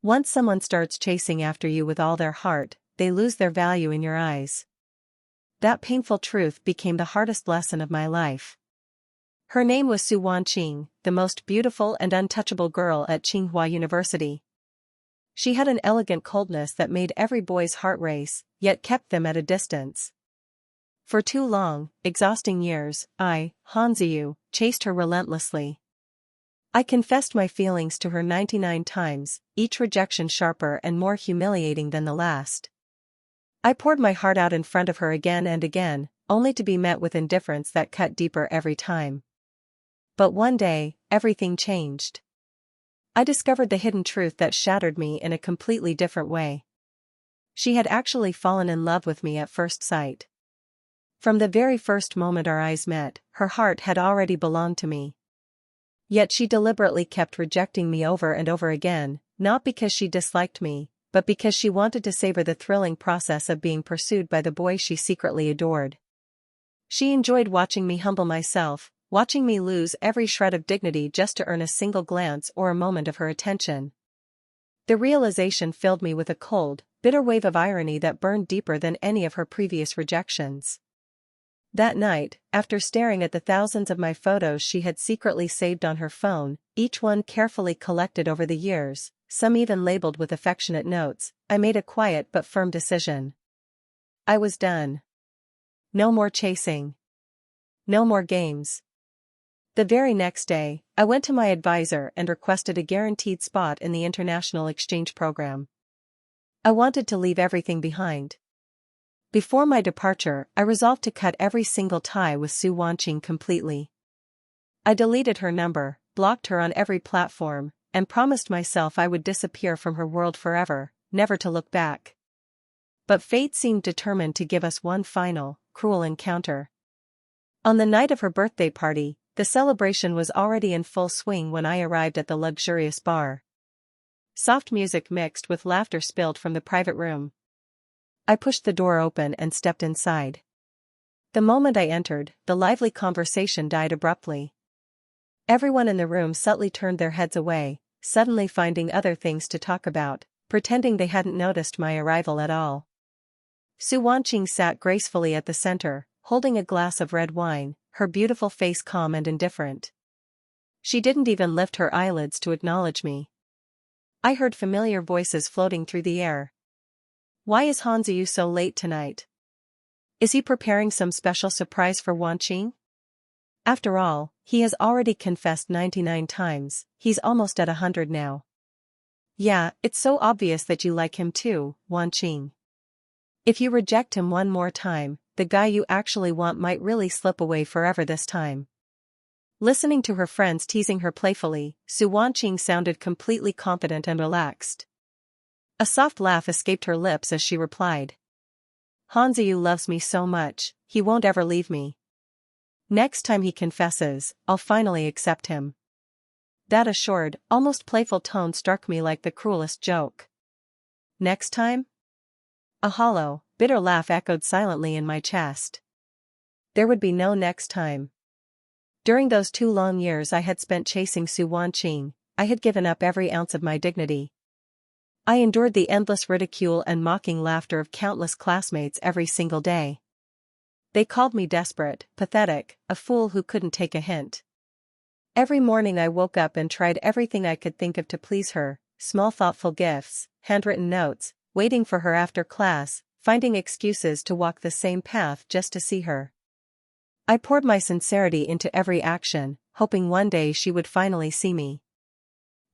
Once someone starts chasing after you with all their heart, they lose their value in your eyes. That painful truth became the hardest lesson of my life. Her name was Su Wanqing, the most beautiful and untouchable girl at Tsinghua University. She had an elegant coldness that made every boy's heart race, yet kept them at a distance. For 2 long, exhausting years, Zeyu, chased her relentlessly. I confessed my feelings to her 99 times, each rejection sharper and more humiliating than the last. I poured my heart out in front of her again and again, only to be met with indifference that cut deeper every time. But one day, everything changed. I discovered the hidden truth that shattered me in a completely different way. She had actually fallen in love with me at first sight. From the very first moment our eyes met, her heart had already belonged to me. Yet she deliberately kept rejecting me over and over again, not because she disliked me, but because she wanted to savor the thrilling process of being pursued by the boy she secretly adored. She enjoyed watching me humble myself, watching me lose every shred of dignity just to earn a single glance or a moment of her attention. The realization filled me with a cold, bitter wave of irony that burned deeper than any of her previous rejections. That night, after staring at the thousands of my photos she had secretly saved on her phone, each one carefully collected over the years, some even labeled with affectionate notes, I made a quiet but firm decision. I was done. No more chasing. No more games. The very next day, I went to my advisor and requested a guaranteed spot in the international exchange program. I wanted to leave everything behind. Before my departure, I resolved to cut every single tie with Su Wanqing completely. I deleted her number, blocked her on every platform, and promised myself I would disappear from her world forever, never to look back. But fate seemed determined to give us one final, cruel encounter. On the night of her birthday party, the celebration was already in full swing when I arrived at the luxurious bar. Soft music mixed with laughter spilled from the private room. I pushed the door open and stepped inside. The moment I entered, the lively conversation died abruptly. Everyone in the room subtly turned their heads away, suddenly finding other things to talk about, pretending they hadn't noticed my arrival at all. Su Wanqing sat gracefully at the center, holding a glass of red wine, her beautiful face calm and indifferent. She didn't even lift her eyelids to acknowledge me. I heard familiar voices floating through the air. Why is Zeyu so late tonight? Is he preparing some special surprise for Wanqing? After all, he has already confessed 99 times, he's almost at 100 now. Yeah, it's so obvious that you like him too, Wanqing. If you reject him one more time, the guy you actually want might really slip away forever this time. Listening to her friends teasing her playfully, Su Wanqing sounded completely confident and relaxed. A soft laugh escaped her lips as she replied. Zeyu loves me so much, he won't ever leave me. Next time he confesses, I'll finally accept him. That assured, almost playful tone struck me like the cruelest joke. Next time? A hollow, bitter laugh echoed silently in my chest. There would be no next time. During those 2 long years I had spent chasing Su Wanqing, I had given up every ounce of my dignity. I endured the endless ridicule and mocking laughter of countless classmates every single day. They called me desperate, pathetic, a fool who couldn't take a hint. Every morning I woke up and tried everything I could think of to please her, small thoughtful gifts, handwritten notes, waiting for her after class, finding excuses to walk the same path just to see her. I poured my sincerity into every action, hoping one day she would finally see me.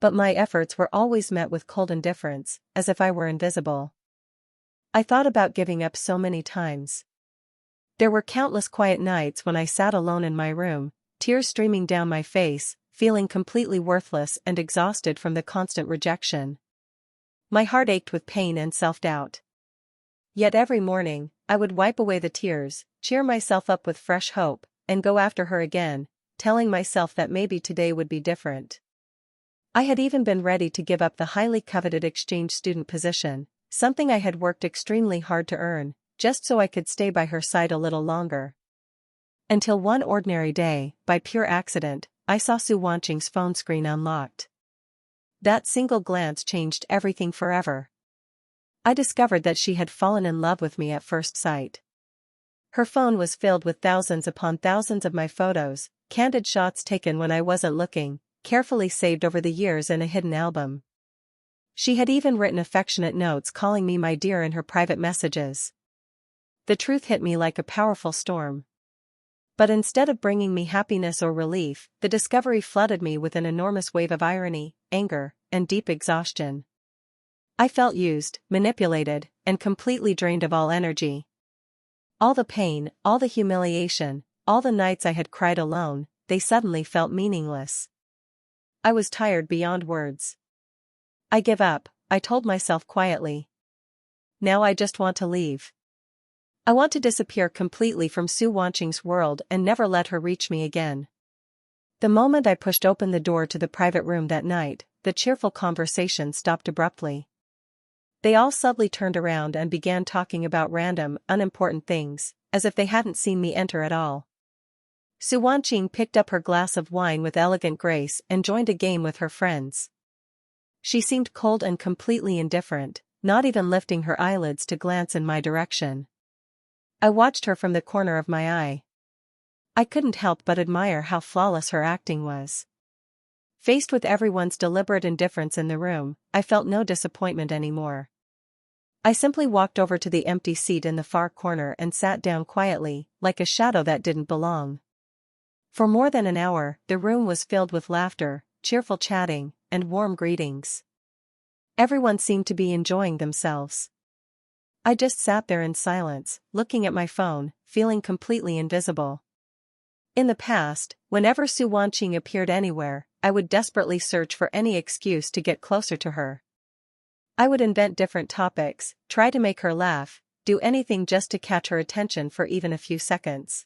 But my efforts were always met with cold indifference, as if I were invisible. I thought about giving up so many times. There were countless quiet nights when I sat alone in my room, tears streaming down my face, feeling completely worthless and exhausted from the constant rejection. My heart ached with pain and self-doubt. Yet every morning, I would wipe away the tears, cheer myself up with fresh hope, and go after her again, telling myself that maybe today would be different. I had even been ready to give up the highly coveted exchange student position, something I had worked extremely hard to earn, just so I could stay by her side a little longer. Until one ordinary day, by pure accident, I saw Su Wanqing's phone screen unlocked. That single glance changed everything forever. I discovered that she had fallen in love with me at first sight. Her phone was filled with thousands upon thousands of my photos, candid shots taken when I wasn't looking, carefully saved over the years in a hidden album. She had even written affectionate notes calling me my dear in her private messages. The truth hit me like a powerful storm. But instead of bringing me happiness or relief, the discovery flooded me with an enormous wave of irony, anger, and deep exhaustion. I felt used, manipulated, and completely drained of all energy. All the pain, all the humiliation, all the nights I had cried alone, they suddenly felt meaningless. I was tired beyond words. I give up, I told myself quietly. Now I just want to leave. I want to disappear completely from Su Wanqing's world and never let her reach me again. The moment I pushed open the door to the private room that night, the cheerful conversation stopped abruptly. They all subtly turned around and began talking about random, unimportant things, as if they hadn't seen me enter at all. Su Wanqing picked up her glass of wine with elegant grace and joined a game with her friends. She seemed cold and completely indifferent, not even lifting her eyelids to glance in my direction. I watched her from the corner of my eye. I couldn't help but admire how flawless her acting was. Faced with everyone's deliberate indifference in the room, I felt no disappointment anymore. I simply walked over to the empty seat in the far corner and sat down quietly, like a shadow that didn't belong. For more than an hour, the room was filled with laughter, cheerful chatting, and warm greetings. Everyone seemed to be enjoying themselves. I just sat there in silence, looking at my phone, feeling completely invisible. In the past, whenever Su Wanqing appeared anywhere, I would desperately search for any excuse to get closer to her. I would invent different topics, try to make her laugh, do anything just to catch her attention for even a few seconds.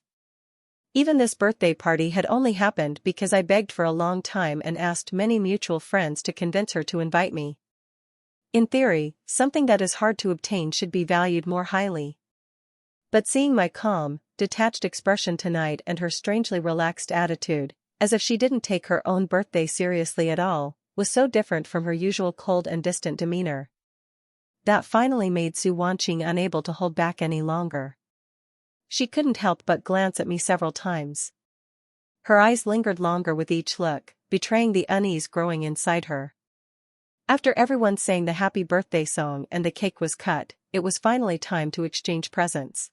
Even this birthday party had only happened because I begged for a long time and asked many mutual friends to convince her to invite me. In theory, something that is hard to obtain should be valued more highly. But seeing my calm, detached expression tonight and her strangely relaxed attitude, as if she didn't take her own birthday seriously at all, was so different from her usual cold and distant demeanor. That finally made Su Wanqing unable to hold back any longer. She couldn't help but glance at me several times. Her eyes lingered longer with each look, betraying the unease growing inside her. After everyone sang the happy birthday song and the cake was cut, it was finally time to exchange presents.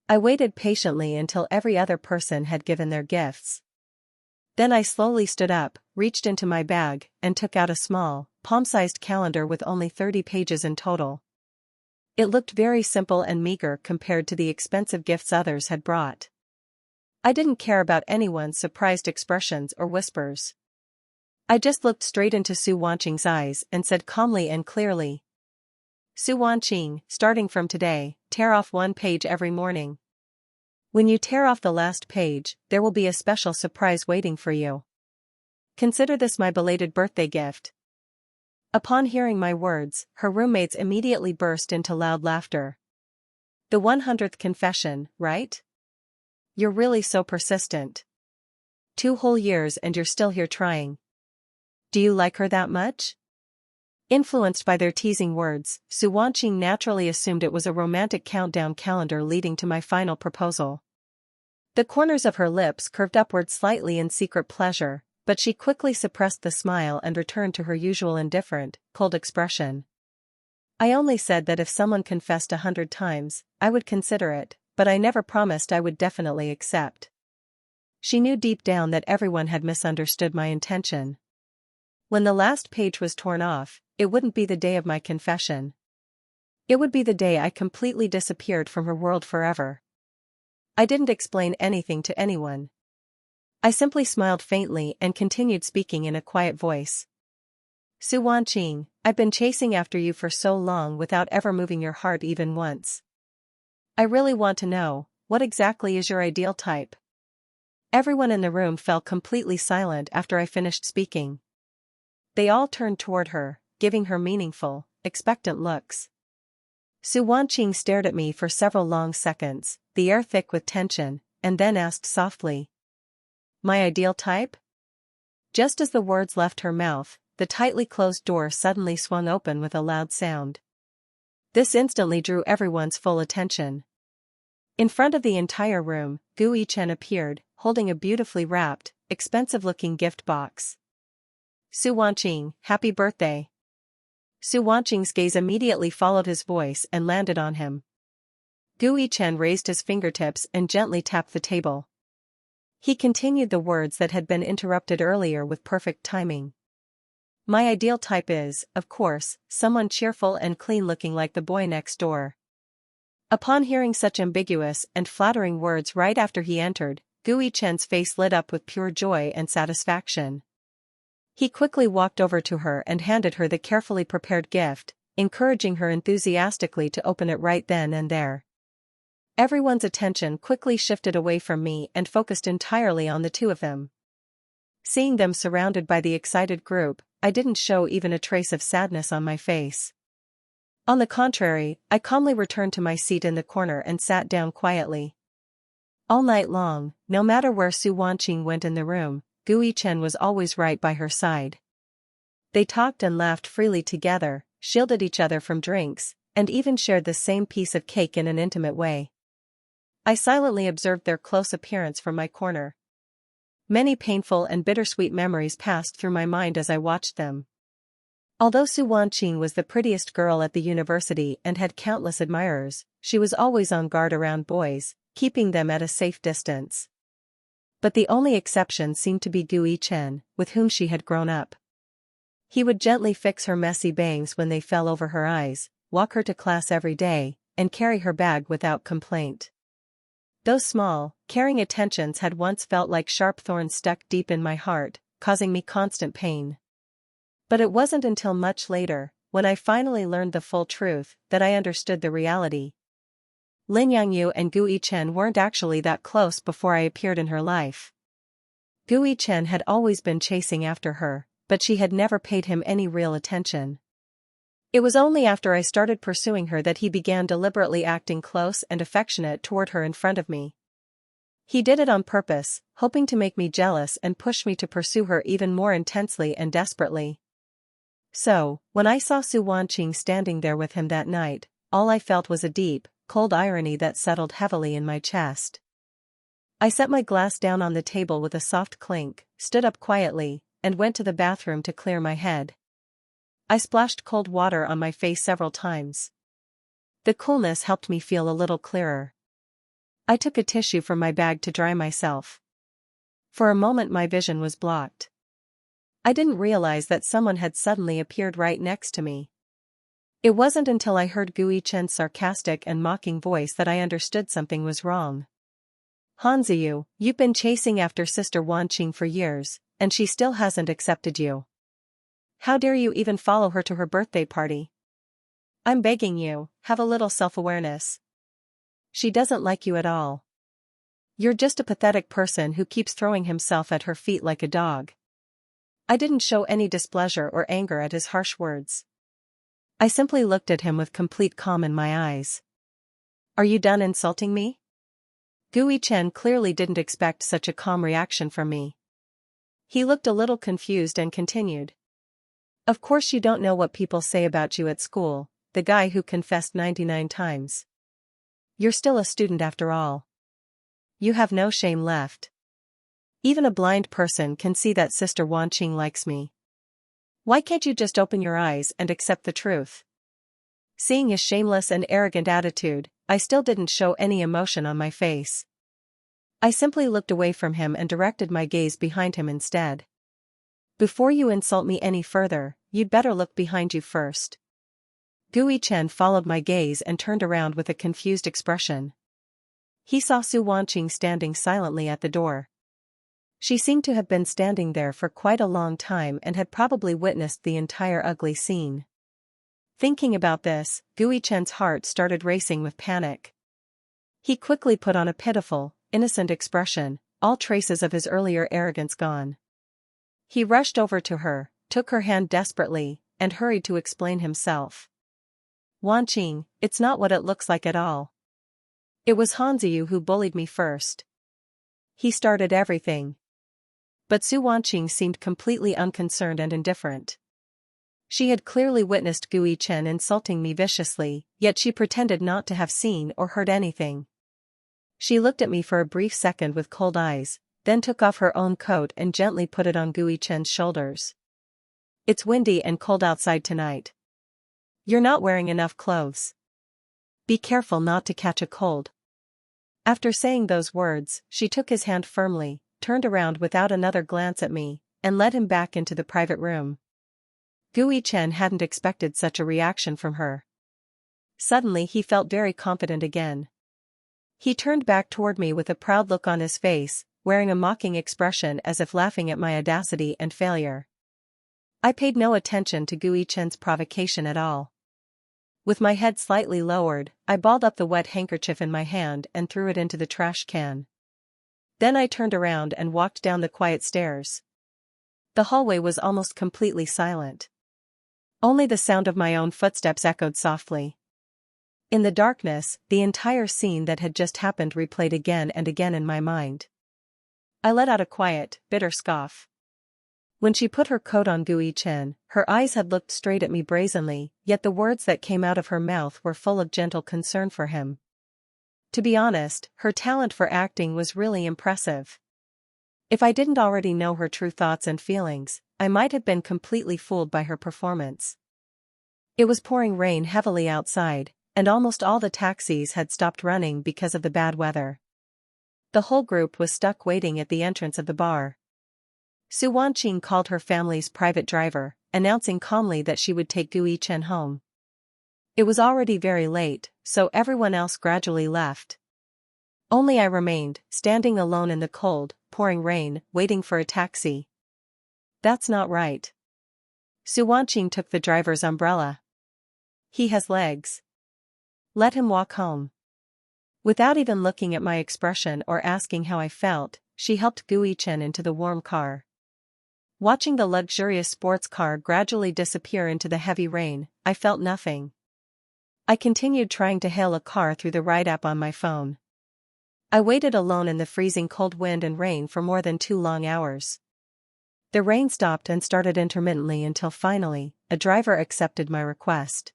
I waited patiently until every other person had given their gifts. Then I slowly stood up, reached into my bag, and took out a small, palm-sized calendar with only 30 pages in total. It looked very simple and meager compared to the expensive gifts others had brought. I didn't care about anyone's surprised expressions or whispers. I just looked straight into Su Wanqing's eyes and said calmly and clearly, "Su Wanqing, starting from today, tear off one page every morning. When you tear off the last page, there will be a special surprise waiting for you. Consider this my belated birthday gift." Upon hearing my words, her roommates immediately burst into loud laughter. "The 100th confession, right? You're really so persistent. 2 whole years and you're still here trying. Do you like her that much?" Influenced by their teasing words, Su Wanqing naturally assumed it was a romantic countdown calendar leading to my final proposal. The corners of her lips curved upward slightly in secret pleasure, but she quickly suppressed the smile and returned to her usual indifferent, cold expression. "I only said that if someone confessed 100 times, I would consider it, but I never promised I would definitely accept." She knew deep down that everyone had misunderstood my intention. When the last page was torn off, it wouldn't be the day of my confession. It would be the day I completely disappeared from her world forever. I didn't explain anything to anyone. I simply smiled faintly and continued speaking in a quiet voice. "Su Wanqing, I've been chasing after you for so long without ever moving your heart even once. I really want to know, what exactly is your ideal type?" Everyone in the room fell completely silent after I finished speaking. They all turned toward her, giving her meaningful, expectant looks. Su Wanqing stared at me for several long seconds, the air thick with tension, and then asked softly, "My ideal type?" Just as the words left her mouth, the tightly closed door suddenly swung open with a loud sound. This instantly drew everyone's full attention. In front of the entire room, Gu Yichen appeared, holding a beautifully wrapped, expensive-looking gift box. Su Wanqing, happy birthday. Su Wanqing's gaze immediately followed his voice and landed on him. Gu Yichen raised his fingertips and gently tapped the table. He continued the words that had been interrupted earlier with perfect timing. My ideal type is, of course, someone cheerful and clean-looking like the boy next door. Upon hearing such ambiguous and flattering words right after he entered, Gu Yichen's face lit up with pure joy and satisfaction. He quickly walked over to her and handed her the carefully prepared gift, encouraging her enthusiastically to open it right then and there. Everyone's attention quickly shifted away from me and focused entirely on the two of them. Seeing them surrounded by the excited group, I didn't show even a trace of sadness on my face. On the contrary, I calmly returned to my seat in the corner and sat down quietly. All night long, no matter where Su Wanqing went in the room, Gu Yichen was always right by her side. They talked and laughed freely together, shielded each other from drinks, and even shared the same piece of cake in an intimate way. I silently observed their close appearance from my corner. Many painful and bittersweet memories passed through my mind as I watched them. Although Su Wanqing was the prettiest girl at the university and had countless admirers, she was always on guard around boys, keeping them at a safe distance. But the only exception seemed to be Gu Yichen, with whom she had grown up. He would gently fix her messy bangs when they fell over her eyes, walk her to class every day, and carry her bag without complaint. Those small, caring attentions had once felt like sharp thorns stuck deep in my heart, causing me constant pain. But it wasn't until much later, when I finally learned the full truth, that I understood the reality. Lin Yangyu and Gu Yichen weren't actually that close before I appeared in her life. Gu Yichen had always been chasing after her, but she had never paid him any real attention. It was only after I started pursuing her that he began deliberately acting close and affectionate toward her in front of me. He did it on purpose, hoping to make me jealous and push me to pursue her even more intensely and desperately. So, when I saw Su Wanqing standing there with him that night, all I felt was a deep, cold irony that settled heavily in my chest. I set my glass down on the table with a soft clink, stood up quietly, and went to the bathroom to clear my head. I splashed cold water on my face several times. The coolness helped me feel a little clearer. I took a tissue from my bag to dry myself. For a moment my vision was blocked. I didn't realize that someone had suddenly appeared right next to me. It wasn't until I heard Gu Yichen's sarcastic and mocking voice that I understood something was wrong. Zeyu, you've been chasing after Sister Wanqing for years, and she still hasn't accepted you. How dare you even follow her to her birthday party? I'm begging you, have a little self-awareness. She doesn't like you at all. You're just a pathetic person who keeps throwing himself at her feet like a dog. I didn't show any displeasure or anger at his harsh words. I simply looked at him with complete calm in my eyes. Are you done insulting me? Gu Yichen clearly didn't expect such a calm reaction from me. He looked a little confused and continued. Of course you don't know what people say about you at school, the guy who confessed 99 times. You're still a student after all. You have no shame left. Even a blind person can see that Sister Wanqing likes me. Why can't you just open your eyes and accept the truth? Seeing his shameless and arrogant attitude, I still didn't show any emotion on my face. I simply looked away from him and directed my gaze behind him instead. Before you insult me any further, you'd better look behind you first. Gu Yichen followed my gaze and turned around with a confused expression. He saw Su Wanqing standing silently at the door. She seemed to have been standing there for quite a long time and had probably witnessed the entire ugly scene. Thinking about this, Gu Yichen's heart started racing with panic. He quickly put on a pitiful, innocent expression, all traces of his earlier arrogance gone. He rushed over to her, took her hand desperately, and hurried to explain himself. Wanqing, it's not what it looks like at all. It was Zeyu who bullied me first. He started everything. But Su Wanqing seemed completely unconcerned and indifferent. She had clearly witnessed Gui Chen insulting me viciously, yet she pretended not to have seen or heard anything. She looked at me for a brief second with cold eyes, then took off her own coat and gently put it on Gui Chen's shoulders. "It's windy and cold outside tonight. You're not wearing enough clothes. Be careful not to catch a cold." After saying those words, she took his hand firmly, turned around without another glance at me, and led him back into the private room. Gui Chen hadn't expected such a reaction from her. Suddenly he felt very confident again. He turned back toward me with a proud look on his face, wearing a mocking expression as if laughing at my audacity and failure. I paid no attention to Gui Chen's provocation at all. With my head slightly lowered, I balled up the wet handkerchief in my hand and threw it into the trash can. Then I turned around and walked down the quiet stairs. The hallway was almost completely silent. Only the sound of my own footsteps echoed softly. In the darkness, the entire scene that had just happened replayed again and again in my mind. I let out a quiet, bitter scoff. When she put her coat on Gui Chen, her eyes had looked straight at me brazenly, yet the words that came out of her mouth were full of gentle concern for him. To be honest, her talent for acting was really impressive. If I didn't already know her true thoughts and feelings, I might have been completely fooled by her performance. It was pouring rain heavily outside, and almost all the taxis had stopped running because of the bad weather. The whole group was stuck waiting at the entrance of the bar. Su Wanqing called her family's private driver, announcing calmly that she would take Gui Chen home. It was already very late, so everyone else gradually left. Only I remained, standing alone in the cold, pouring rain, waiting for a taxi. "That's not right." Su Wanqing took the driver's umbrella. "He has legs. Let him walk home." Without even looking at my expression or asking how I felt, she helped Gui Chen into the warm car. Watching the luxurious sports car gradually disappear into the heavy rain, I felt nothing. I continued trying to hail a car through the ride app on my phone. I waited alone in the freezing cold wind and rain for more than 2 long hours. The rain stopped and started intermittently until finally, a driver accepted my request.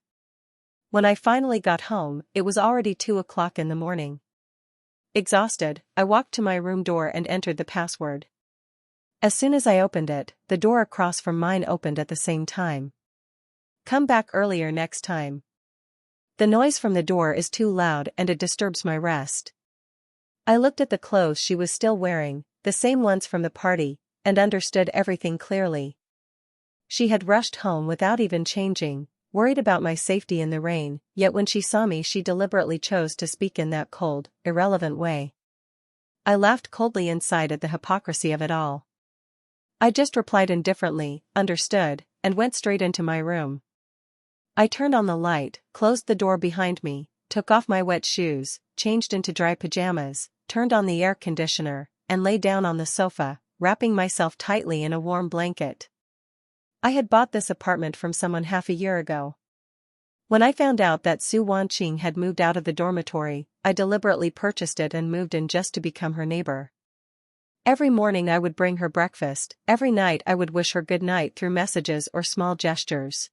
When I finally got home, it was already 2 o'clock in the morning. Exhausted, I walked to my room door and entered the password. As soon as I opened it, the door across from mine opened at the same time. "Come back earlier next time. The noise from the door is too loud and it disturbs my rest." I looked at the clothes she was still wearing, the same ones from the party, and understood everything clearly. She had rushed home without even changing, worried about my safety in the rain, yet when she saw me she deliberately chose to speak in that cold, irrelevant way. I laughed coldly inside at the hypocrisy of it all. I just replied indifferently, "Understood," and went straight into my room. I turned on the light, closed the door behind me, took off my wet shoes, changed into dry pajamas, turned on the air conditioner, and lay down on the sofa, wrapping myself tightly in a warm blanket. I had bought this apartment from someone half a year ago. When I found out that Su Wanqing had moved out of the dormitory, I deliberately purchased it and moved in just to become her neighbor. Every morning I would bring her breakfast, every night I would wish her good night through messages or small gestures.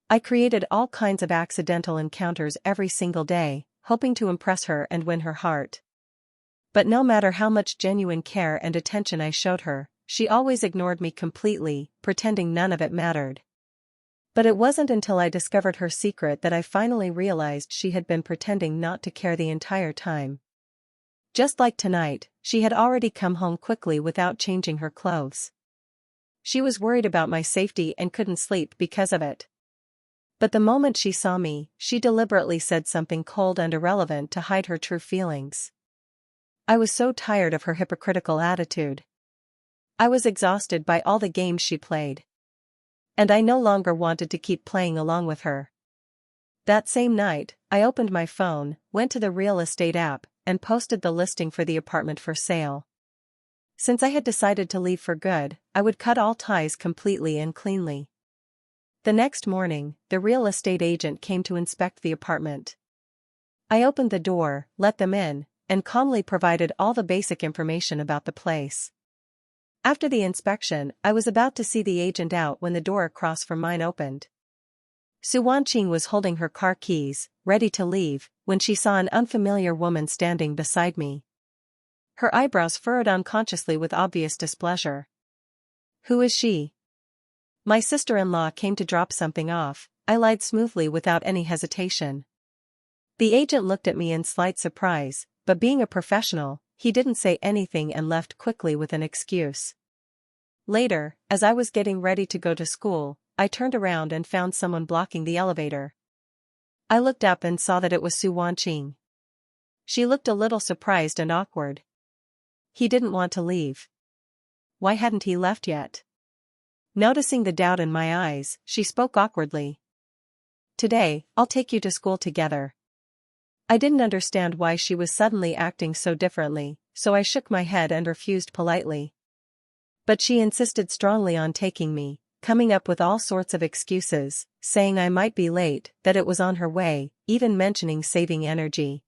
I created all kinds of accidental encounters every single day, hoping to impress her and win her heart. But no matter how much genuine care and attention I showed her, she always ignored me completely, pretending none of it mattered. But it wasn't until I discovered her secret that I finally realized she had been pretending not to care the entire time. Just like tonight, she had already come home quickly without changing her clothes. She was worried about my safety and couldn't sleep because of it. But the moment she saw me, she deliberately said something cold and irrelevant to hide her true feelings. I was so tired of her hypocritical attitude. I was exhausted by all the games she played. And I no longer wanted to keep playing along with her. That same night, I opened my phone, went to the real estate app, and posted the listing for the apartment for sale. Since I had decided to leave for good, I would cut all ties completely and cleanly. The next morning, the real estate agent came to inspect the apartment. I opened the door, let them in, and calmly provided all the basic information about the place. After the inspection, I was about to see the agent out when the door across from mine opened. Su Wanqing was holding her car keys, ready to leave, when she saw an unfamiliar woman standing beside me. Her eyebrows furrowed unconsciously with obvious displeasure. "Who is she?" "My sister-in-law came to drop something off," I lied smoothly without any hesitation. The agent looked at me in slight surprise, but being a professional, he didn't say anything and left quickly with an excuse. Later, as I was getting ready to go to school, I turned around and found someone blocking the elevator. I looked up and saw that it was Su Wanqing. She looked a little surprised and awkward. He didn't want to leave. Why hadn't he left yet? Noticing the doubt in my eyes, she spoke awkwardly. "Today, I'll take you to school together." I didn't understand why she was suddenly acting so differently, so I shook my head and refused politely. But she insisted strongly on taking me, coming up with all sorts of excuses, saying I might be late, that it was on her way, even mentioning saving energy.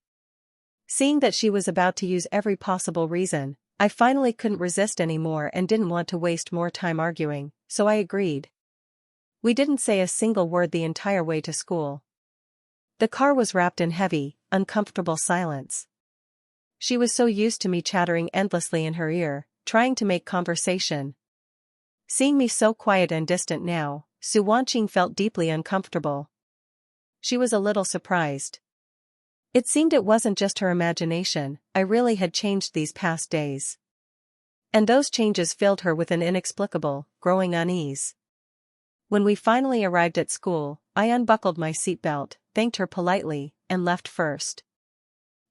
Seeing that she was about to use every possible reason, I finally couldn't resist anymore and didn't want to waste more time arguing, so I agreed. We didn't say a single word the entire way to school. The car was wrapped in heavy, uncomfortable silence. She was so used to me chattering endlessly in her ear, trying to make conversation. Seeing me so quiet and distant now, Su Wanqing felt deeply uncomfortable. She was a little surprised. It seemed it wasn't just her imagination, I really had changed these past days. And those changes filled her with an inexplicable, growing unease. When we finally arrived at school, I unbuckled my seatbelt, thanked her politely, and left first.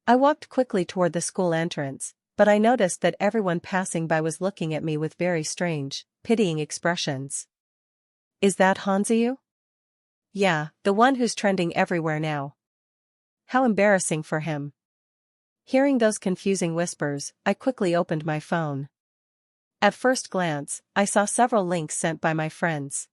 I walked quickly toward the school entrance, but I noticed that everyone passing by was looking at me with very strange, pitying expressions. "Is that Zeyu?" "Yeah, the one who's trending everywhere now." "How embarrassing for him." Hearing those confusing whispers, I quickly opened my phone. At first glance, I saw several links sent by my friends.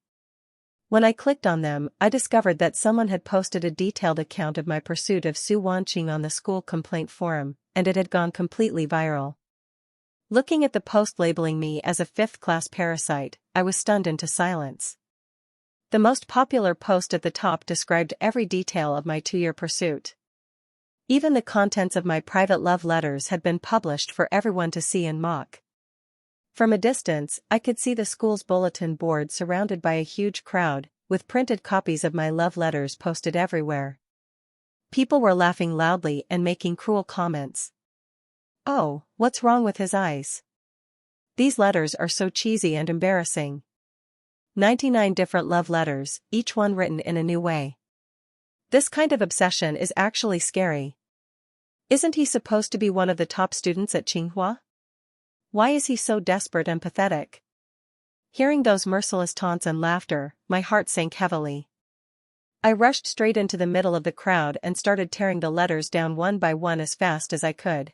When I clicked on them, I discovered that someone had posted a detailed account of my pursuit of Su Wanqing on the school complaint forum, and it had gone completely viral. Looking at the post labeling me as a fifth-class parasite, I was stunned into silence. The most popular post at the top described every detail of my 2-year pursuit. Even the contents of my private love letters had been published for everyone to see and mock. From a distance, I could see the school's bulletin board surrounded by a huge crowd, with printed copies of my love letters posted everywhere. People were laughing loudly and making cruel comments. "Oh, what's wrong with his eyes? These letters are so cheesy and embarrassing." 99 different love letters, each one written in a new way. This kind of obsession is actually scary. Isn't he supposed to be one of the top students at Tsinghua? Why is he so desperate and pathetic? Hearing those merciless taunts and laughter, my heart sank heavily. I rushed straight into the middle of the crowd and started tearing the letters down one by one as fast as I could.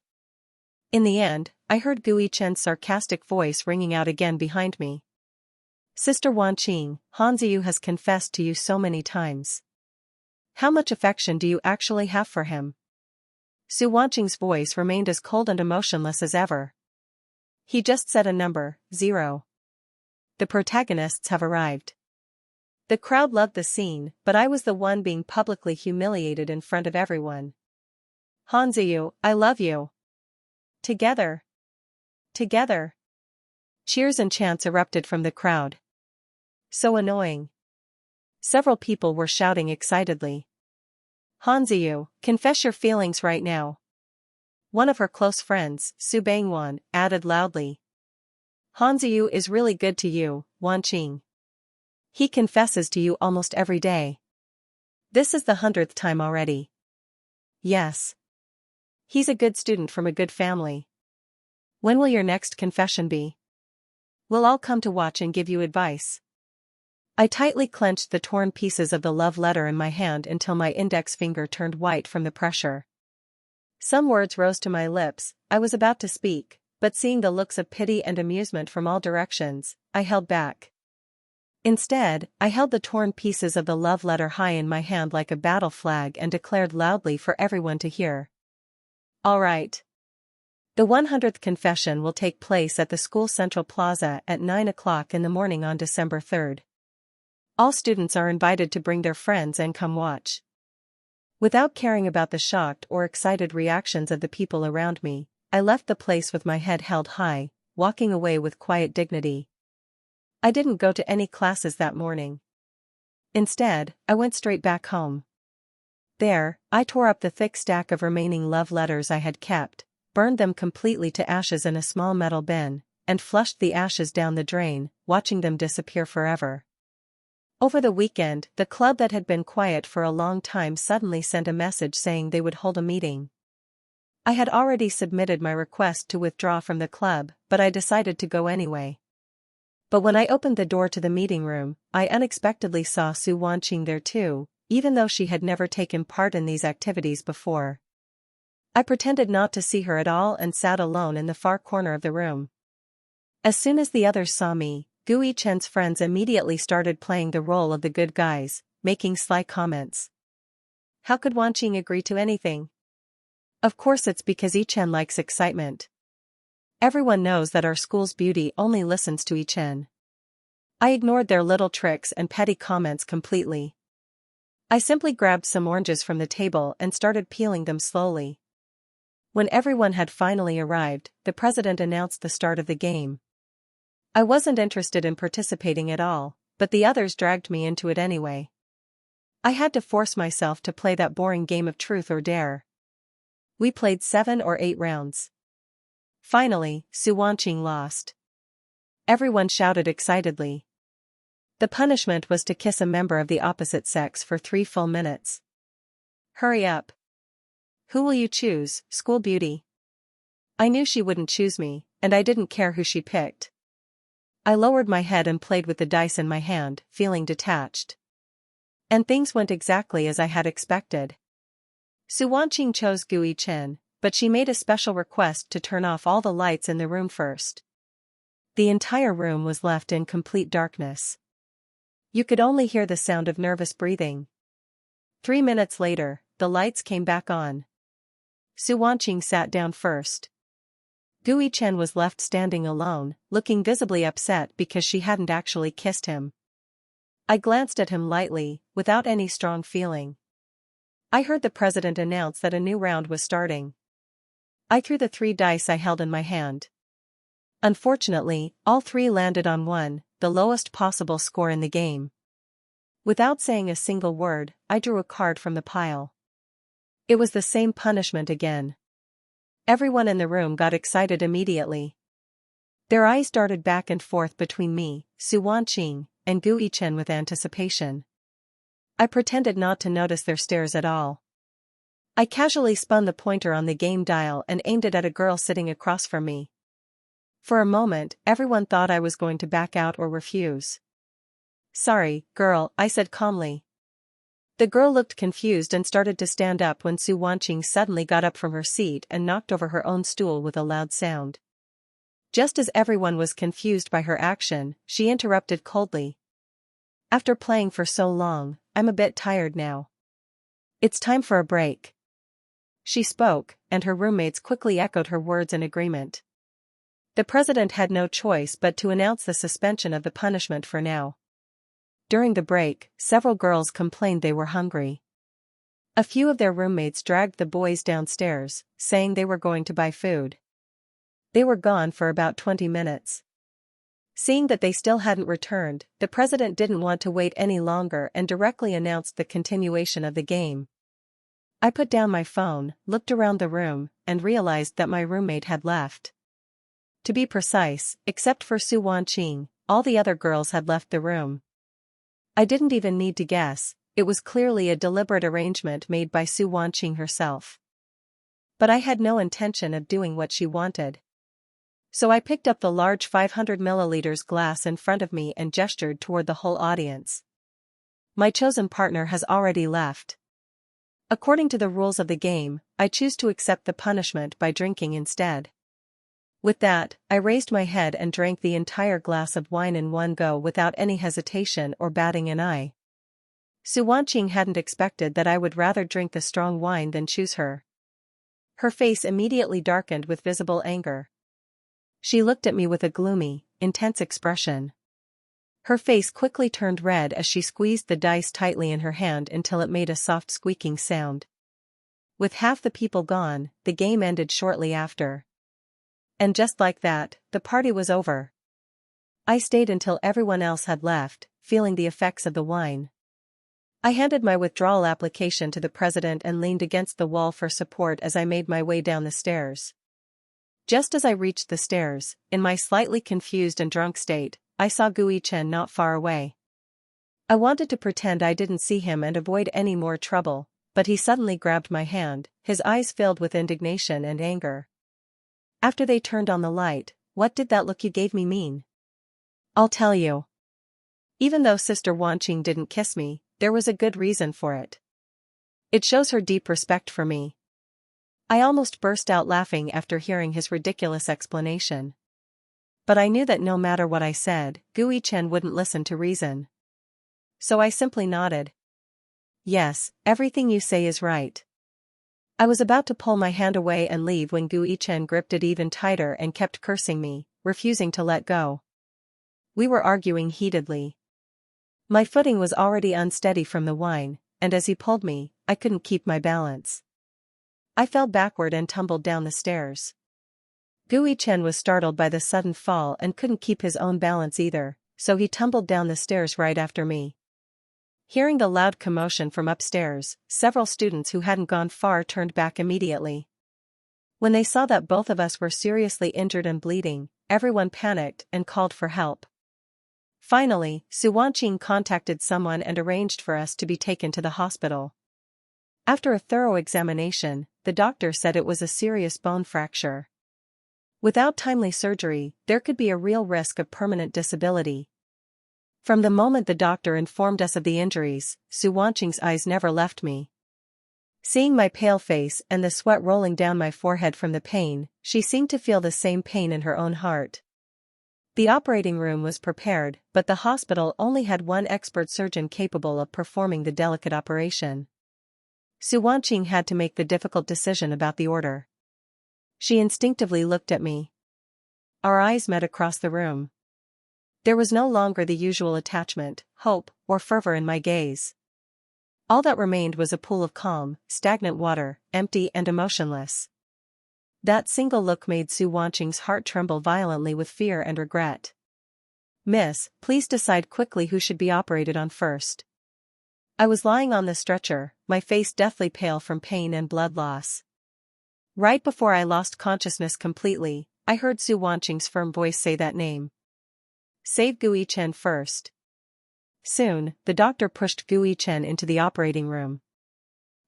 In the end, I heard Gui Chen's sarcastic voice ringing out again behind me. "Sister Wanqing, Zeyu has confessed to you so many times. How much affection do you actually have for him?" Su Wanqing's voice remained as cold and emotionless as ever. "He just said a number, 0. The protagonists have arrived." The crowd loved the scene, but I was the one being publicly humiliated in front of everyone. "Zeyu, I love you. Together. Together." Cheers and chants erupted from the crowd. So annoying. Several people were shouting excitedly. "Zeyu, confess your feelings right now." One of her close friends, Su Bangwan, added loudly. "Zeyu is really good to you, Wanqing. He confesses to you almost every day. This is the 100th time already." "Yes. He's a good student from a good family. When will your next confession be? We'll all come to watch and give you advice." I tightly clenched the torn pieces of the love letter in my hand until my index finger turned white from the pressure. Some words rose to my lips, I was about to speak, but seeing the looks of pity and amusement from all directions, I held back. Instead, I held the torn pieces of the love letter high in my hand like a battle flag and declared loudly for everyone to hear. "All right. The 100th confession will take place at the school central plaza at 9 o'clock in the morning on December 3rd. All students are invited to bring their friends and come watch. Without caring about the shocked or excited reactions of the people around me, I left the place with my head held high, walking away with quiet dignity. I didn't go to any classes that morning. Instead, I went straight back home. There, I tore up the thick stack of remaining love letters I had kept, burned them completely to ashes in a small metal bin, and flushed the ashes down the drain, watching them disappear forever. Over the weekend, the club that had been quiet for a long time suddenly sent a message saying they would hold a meeting. I had already submitted my request to withdraw from the club, but I decided to go anyway. But when I opened the door to the meeting room, I unexpectedly saw Su Wanqing there too, even though she had never taken part in these activities before. I pretended not to see her at all and sat alone in the far corner of the room. As soon as the others saw me, Gui Chen's friends immediately started playing the role of the good guys, making sly comments. How could Wanqing agree to anything? Of course it's because Chen likes excitement. Everyone knows that our school's beauty only listens to Chen. I ignored their little tricks and petty comments completely. I simply grabbed some oranges from the table and started peeling them slowly. When everyone had finally arrived, the president announced the start of the game. I wasn't interested in participating at all, but the others dragged me into it anyway. I had to force myself to play that boring game of truth or dare. We played 7 or 8 rounds. Finally, Su Wanqing lost. Everyone shouted excitedly. The punishment was to kiss a member of the opposite sex for 3 full minutes. Hurry up. Who will you choose, school beauty? I knew she wouldn't choose me, and I didn't care who she picked. I lowered my head and played with the dice in my hand, feeling detached. And things went exactly as I had expected. Su Wanqing chose Gui Chen, but she made a special request to turn off all the lights in the room first. The entire room was left in complete darkness. You could only hear the sound of nervous breathing. 3 minutes later, the lights came back on. Su Wanqing sat down first. Gui Chen was left standing alone, looking visibly upset because she hadn't actually kissed him. I glanced at him lightly, without any strong feeling. I heard the president announce that a new round was starting. I threw the 3 dice I held in my hand. Unfortunately, all 3 landed on 1, the lowest possible score in the game. Without saying a single word, I drew a card from the pile. It was the same punishment again. Everyone in the room got excited immediately. Their eyes darted back and forth between me, Su Wanqing, and Gui Chen with anticipation. I pretended not to notice their stares at all. I casually spun the pointer on the game dial and aimed it at a girl sitting across from me. For a moment, everyone thought I was going to back out or refuse. Sorry, girl, I said calmly. The girl looked confused and started to stand up when Su Wanqing suddenly got up from her seat and knocked over her own stool with a loud sound. Just as everyone was confused by her action, she interrupted coldly. After playing for so long, I'm a bit tired now. It's time for a break. She spoke, and her roommates quickly echoed her words in agreement. The president had no choice but to announce the suspension of the punishment for now. During the break, several girls complained they were hungry. A few of their roommates dragged the boys downstairs, saying they were going to buy food. They were gone for about 20 minutes. Seeing that they still hadn't returned, the president didn't want to wait any longer and directly announced the continuation of the game. I put down my phone, looked around the room, and realized that my roommate had left. To be precise, except for Su Wanqing, all the other girls had left the room. I didn't even need to guess, it was clearly a deliberate arrangement made by Su Wanqing herself. But I had no intention of doing what she wanted. So I picked up the large 500 milliliters glass in front of me and gestured toward the whole audience. My chosen partner has already left. According to the rules of the game, I choose to accept the punishment by drinking instead. With that, I raised my head and drank the entire glass of wine in one go without any hesitation or batting an eye. Su Wanqing hadn't expected that I would rather drink the strong wine than choose her. Her face immediately darkened with visible anger. She looked at me with a gloomy, intense expression. Her face quickly turned red as she squeezed the dice tightly in her hand until it made a soft squeaking sound. With half the people gone, the game ended shortly after. And just like that, the party was over. I stayed until everyone else had left, feeling the effects of the wine. I handed my withdrawal application to the president and leaned against the wall for support as I made my way down the stairs. Just as I reached the stairs, in my slightly confused and drunk state, I saw Gui-chen not far away. I wanted to pretend I didn't see him and avoid any more trouble, but he suddenly grabbed my hand, his eyes filled with indignation and anger. After they turned on the light, "What did that look you gave me mean?" "I'll tell you." Even though Sister Wanqing didn't kiss me, there was a good reason for it. It shows her deep respect for me. I almost burst out laughing after hearing his ridiculous explanation. But I knew that no matter what I said, Gui-chen wouldn't listen to reason. So I simply nodded. "Yes, everything you say is right." I was about to pull my hand away and leave when Gui-chen gripped it even tighter and kept cursing me, refusing to let go. We were arguing heatedly. My footing was already unsteady from the wine, and as he pulled me, I couldn't keep my balance. I fell backward and tumbled down the stairs. Gui-chen was startled by the sudden fall and couldn't keep his own balance either, so he tumbled down the stairs right after me. Hearing the loud commotion from upstairs, several students who hadn't gone far turned back immediately. When they saw that both of us were seriously injured and bleeding, everyone panicked and called for help. Finally, Su Wanqing contacted someone and arranged for us to be taken to the hospital. After a thorough examination, the doctor said it was a serious bone fracture. Without timely surgery, there could be a real risk of permanent disability. From the moment the doctor informed us of the injuries, Su Wanqing's eyes never left me. Seeing my pale face and the sweat rolling down my forehead from the pain, she seemed to feel the same pain in her own heart. The operating room was prepared, but the hospital only had one expert surgeon capable of performing the delicate operation. Su Wanqing had to make the difficult decision about the order. She instinctively looked at me. Our eyes met across the room. There was no longer the usual attachment, hope, or fervor in my gaze. All that remained was a pool of calm, stagnant water, empty and emotionless. That single look made Su Wanqing's heart tremble violently with fear and regret. "Miss, please decide quickly who should be operated on first." I was lying on the stretcher, my face deathly pale from pain and blood loss. Right before I lost consciousness completely, I heard Su Wanqing's firm voice say that name. "Save Gui-chen first." Soon, the doctor pushed Gui-chen into the operating room.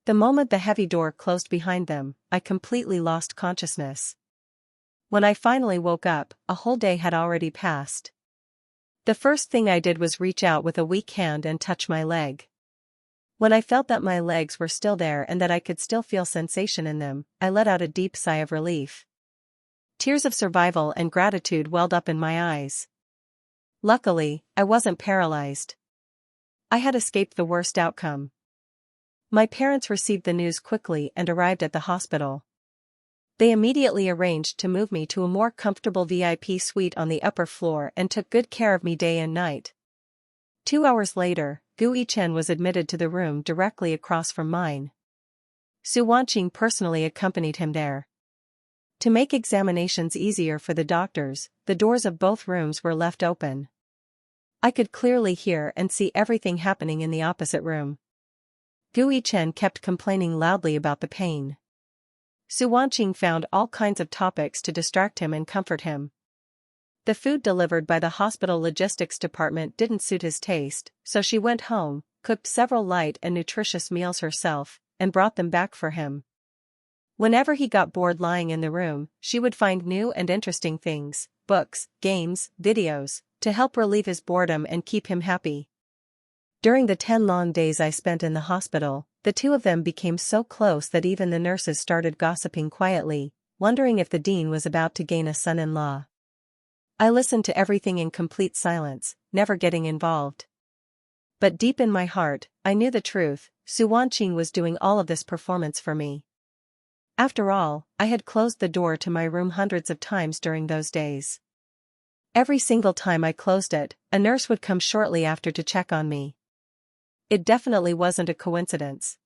The moment the heavy door closed behind them, I completely lost consciousness. When I finally woke up, a whole day had already passed. The first thing I did was reach out with a weak hand and touch my leg. When I felt that my legs were still there and that I could still feel sensation in them, I let out a deep sigh of relief. Tears of survival and gratitude welled up in my eyes. Luckily, I wasn't paralyzed. I had escaped the worst outcome. My parents received the news quickly and arrived at the hospital. They immediately arranged to move me to a more comfortable VIP suite on the upper floor and took good care of me day and night. 2 hours later, Gui-chen was admitted to the room directly across from mine. Su Wanqing personally accompanied him there. To make examinations easier for the doctors, the doors of both rooms were left open. I could clearly hear and see everything happening in the opposite room. Gui-chen kept complaining loudly about the pain. Su Wanqing found all kinds of topics to distract him and comfort him. The food delivered by the hospital logistics department didn't suit his taste, so she went home, cooked several light and nutritious meals herself, and brought them back for him. Whenever he got bored lying in the room, she would find new and interesting things, books, games, videos, to help relieve his boredom and keep him happy. During the 10 long days I spent in the hospital, the two of them became so close that even the nurses started gossiping quietly, wondering if the dean was about to gain a son-in-law. I listened to everything in complete silence, never getting involved. But deep in my heart, I knew the truth. Su Wanqing was doing all of this performance for me. After all, I had closed the door to my room hundreds of times during those days. Every single time I closed it, a nurse would come shortly after to check on me. It definitely wasn't a coincidence.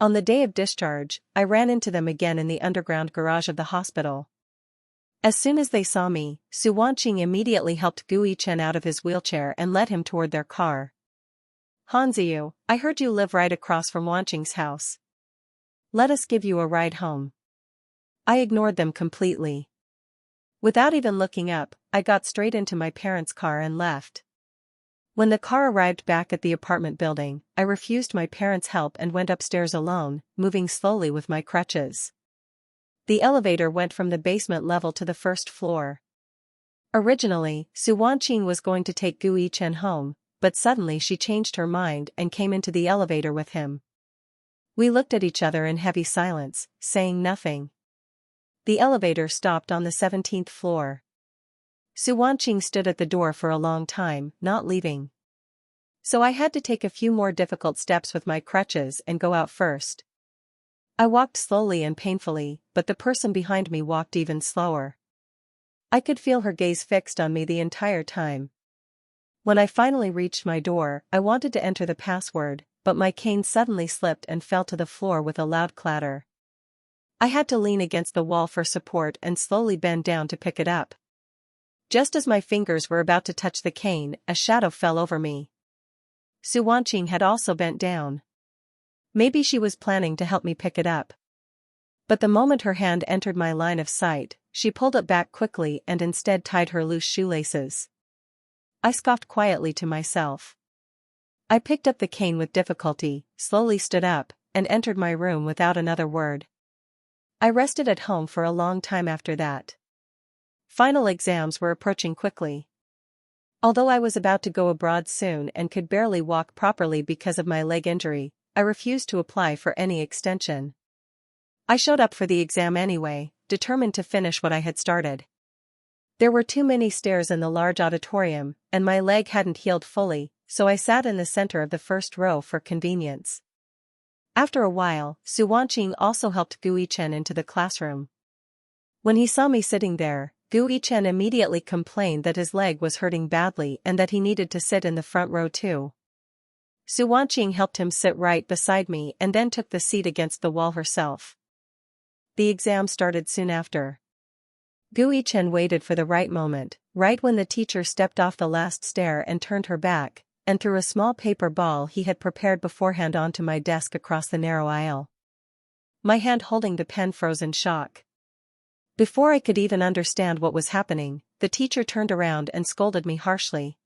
On the day of discharge, I ran into them again in the underground garage of the hospital. As soon as they saw me, Su Wanqing immediately helped Gui Chen out of his wheelchair and led him toward their car. Zeyu, I heard you live right across from Wanqing's house. Let us give you a ride home. I ignored them completely. Without even looking up, I got straight into my parents' car and left. When the car arrived back at the apartment building, I refused my parents' help and went upstairs alone, moving slowly with my crutches. The elevator went from the basement level to the first floor. Originally, Su Wanqing was going to take Gui Chen home, but suddenly she changed her mind and came into the elevator with him. We looked at each other in heavy silence, saying nothing. The elevator stopped on the 17th floor. Su Wanqing stood at the door for a long time, not leaving. So I had to take a few more difficult steps with my crutches and go out first. I walked slowly and painfully, but the person behind me walked even slower. I could feel her gaze fixed on me the entire time. When I finally reached my door, I wanted to enter the password, but my cane suddenly slipped and fell to the floor with a loud clatter. I had to lean against the wall for support and slowly bend down to pick it up. Just as my fingers were about to touch the cane, a shadow fell over me. Su Wanqing had also bent down. Maybe she was planning to help me pick it up. But the moment her hand entered my line of sight, she pulled it back quickly and instead tied her loose shoelaces. I scoffed quietly to myself. I picked up the cane with difficulty, slowly stood up, and entered my room without another word. I rested at home for a long time after that. Final exams were approaching quickly. Although I was about to go abroad soon and could barely walk properly because of my leg injury, I refused to apply for any extension. I showed up for the exam anyway, determined to finish what I had started. There were too many stairs in the large auditorium, and my leg hadn't healed fully, so I sat in the center of the first row for convenience. After a while, Su Wanqing also helped Gui Chen into the classroom. When he saw me sitting there, Gui Chen immediately complained that his leg was hurting badly and that he needed to sit in the front row too. Su Wanqing helped him sit right beside me and then took the seat against the wall herself. The exam started soon after. Gui Chen waited for the right moment, right when the teacher stepped off the last stair and turned her back, and threw a small paper ball he had prepared beforehand onto my desk across the narrow aisle. My hand holding the pen froze in shock. Before I could even understand what was happening, the teacher turned around and scolded me harshly.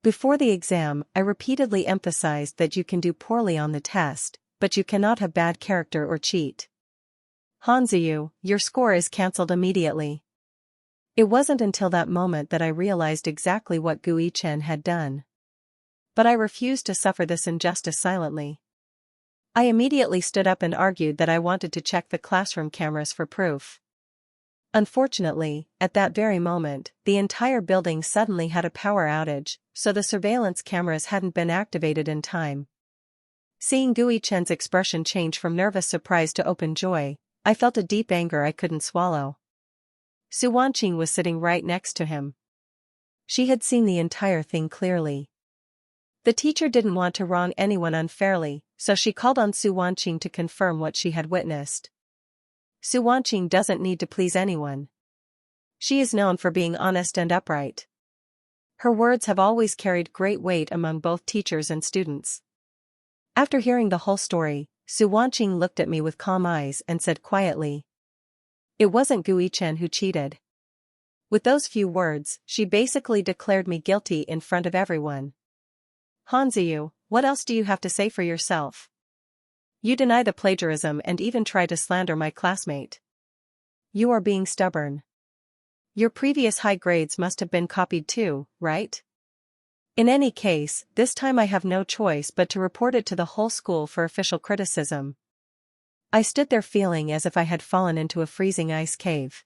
Before the exam, I repeatedly emphasized that you can do poorly on the test, but you cannot have bad character or cheat. Zeyu, your score is cancelled immediately. It wasn't until that moment that I realized exactly what Gui Chen had done. But I refused to suffer this injustice silently. I immediately stood up and argued that I wanted to check the classroom cameras for proof. Unfortunately, at that very moment, the entire building suddenly had a power outage, so the surveillance cameras hadn't been activated in time. Seeing Gui Chen's expression change from nervous surprise to open joy, I felt a deep anger I couldn't swallow. Su Wanqing was sitting right next to him. She had seen the entire thing clearly. The teacher didn't want to wrong anyone unfairly, so she called on Su Wanqing to confirm what she had witnessed. Su Wanqing doesn't need to please anyone. She is known for being honest and upright. Her words have always carried great weight among both teachers and students. After hearing the whole story, Su Wanqing looked at me with calm eyes and said quietly, "It wasn't Gui Chen who cheated." With those few words, she basically declared me guilty in front of everyone. Zeyu, what else do you have to say for yourself? You deny the plagiarism and even try to slander my classmate. You are being stubborn. Your previous high grades must have been copied too, right? In any case, this time I have no choice but to report it to the whole school for official criticism. I stood there feeling as if I had fallen into a freezing ice cave.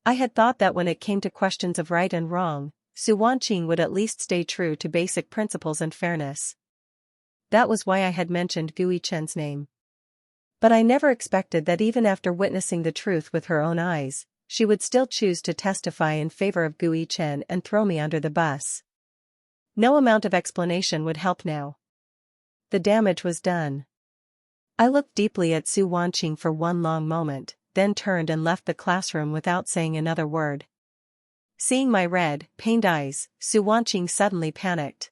I had thought that when it came to questions of right and wrong, Su Wanqing would at least stay true to basic principles and fairness. That was why I had mentioned Gui Chen's name. But I never expected that even after witnessing the truth with her own eyes, she would still choose to testify in favor of Gui Chen and throw me under the bus. No amount of explanation would help now. The damage was done. I looked deeply at Su Wanqing for one long moment, then turned and left the classroom without saying another word. Seeing my red, pained eyes, Su Wanqing suddenly panicked.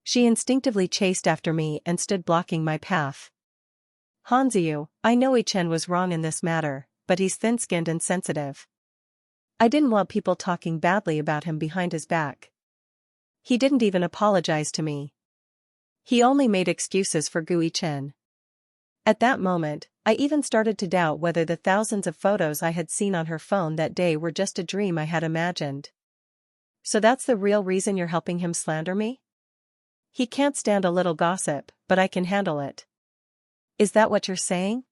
She instinctively chased after me and stood blocking my path. Zeyu, I know Chen was wrong in this matter, but he's thin-skinned and sensitive. I didn't want people talking badly about him behind his back. He didn't even apologize to me. He only made excuses for Gui Chen. At that moment, I even started to doubt whether the thousands of photos I had seen on her phone that day were just a dream I had imagined. So that's the real reason you're helping him slander me? He can't stand a little gossip, but I can handle it. Is that what you're saying?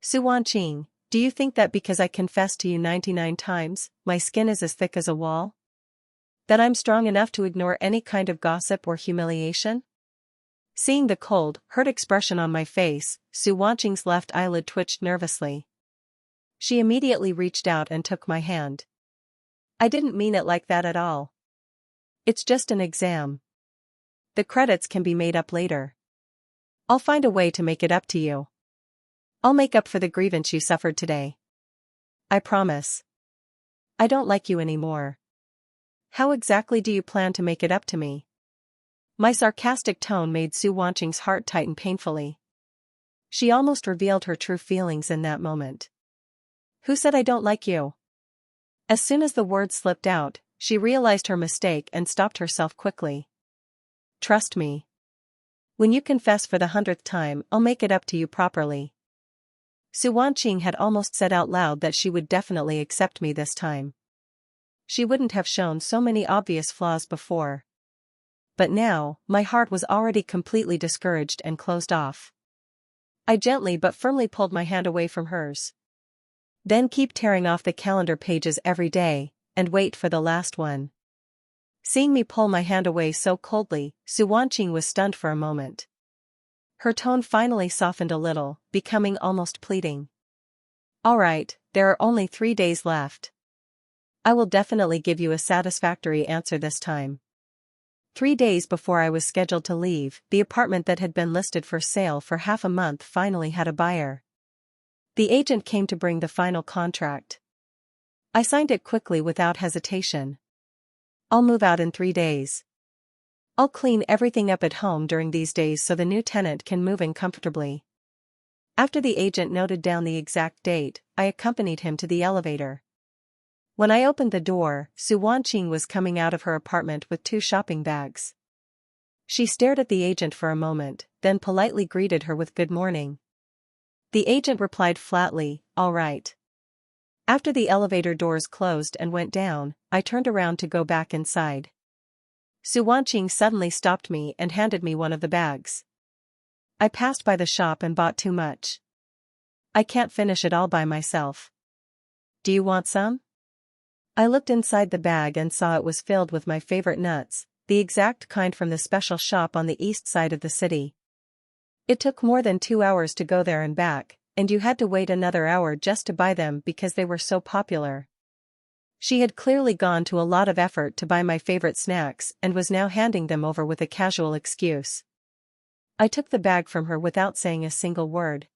Su Wanqing, do you think that because I confessed to you 99 times, my skin is as thick as a wall? That I'm strong enough to ignore any kind of gossip or humiliation? Seeing the cold, hurt expression on my face, Su Wanqing's left eyelid twitched nervously. She immediately reached out and took my hand. I didn't mean it like that at all. It's just an exam. The credits can be made up later. I'll find a way to make it up to you. I'll make up for the grievance you suffered today. I promise. I don't like you anymore. How exactly do you plan to make it up to me? My sarcastic tone made Su Wanqing's heart tighten painfully. She almost revealed her true feelings in that moment. Who said I don't like you? As soon as the words slipped out, she realized her mistake and stopped herself quickly. Trust me. When you confess for the 100th time, I'll make it up to you properly. Su Wanqing had almost said out loud that she would definitely accept me this time. She wouldn't have shown so many obvious flaws before. But now, my heart was already completely discouraged and closed off. I gently but firmly pulled my hand away from hers. Then keep tearing off the calendar pages every day, and wait for the last one. Seeing me pull my hand away so coldly, Su Wanqing was stunned for a moment. Her tone finally softened a little, becoming almost pleading. All right, there are only 3 days left. I will definitely give you a satisfactory answer this time. 3 days before I was scheduled to leave, the apartment that had been listed for sale for half a month finally had a buyer. The agent came to bring the final contract. I signed it quickly without hesitation. I'll move out in 3 days. I'll clean everything up at home during these days so the new tenant can move in comfortably. After the agent noted down the exact date, I accompanied him to the elevator. When I opened the door, Su Wanqing was coming out of her apartment with 2 shopping bags. She stared at the agent for a moment, then politely greeted her with good morning. The agent replied flatly, all right. After the elevator doors closed and went down, I turned around to go back inside. Su Wanqing suddenly stopped me and handed me one of the bags. I passed by the shop and bought too much. I can't finish it all by myself. Do you want some? I looked inside the bag and saw it was filled with my favorite nuts, the exact kind from the special shop on the east side of the city. It took more than 2 hours to go there and back, and you had to wait another hour just to buy them because they were so popular. She had clearly gone to a lot of effort to buy my favorite snacks and was now handing them over with a casual excuse. I took the bag from her without saying a single word.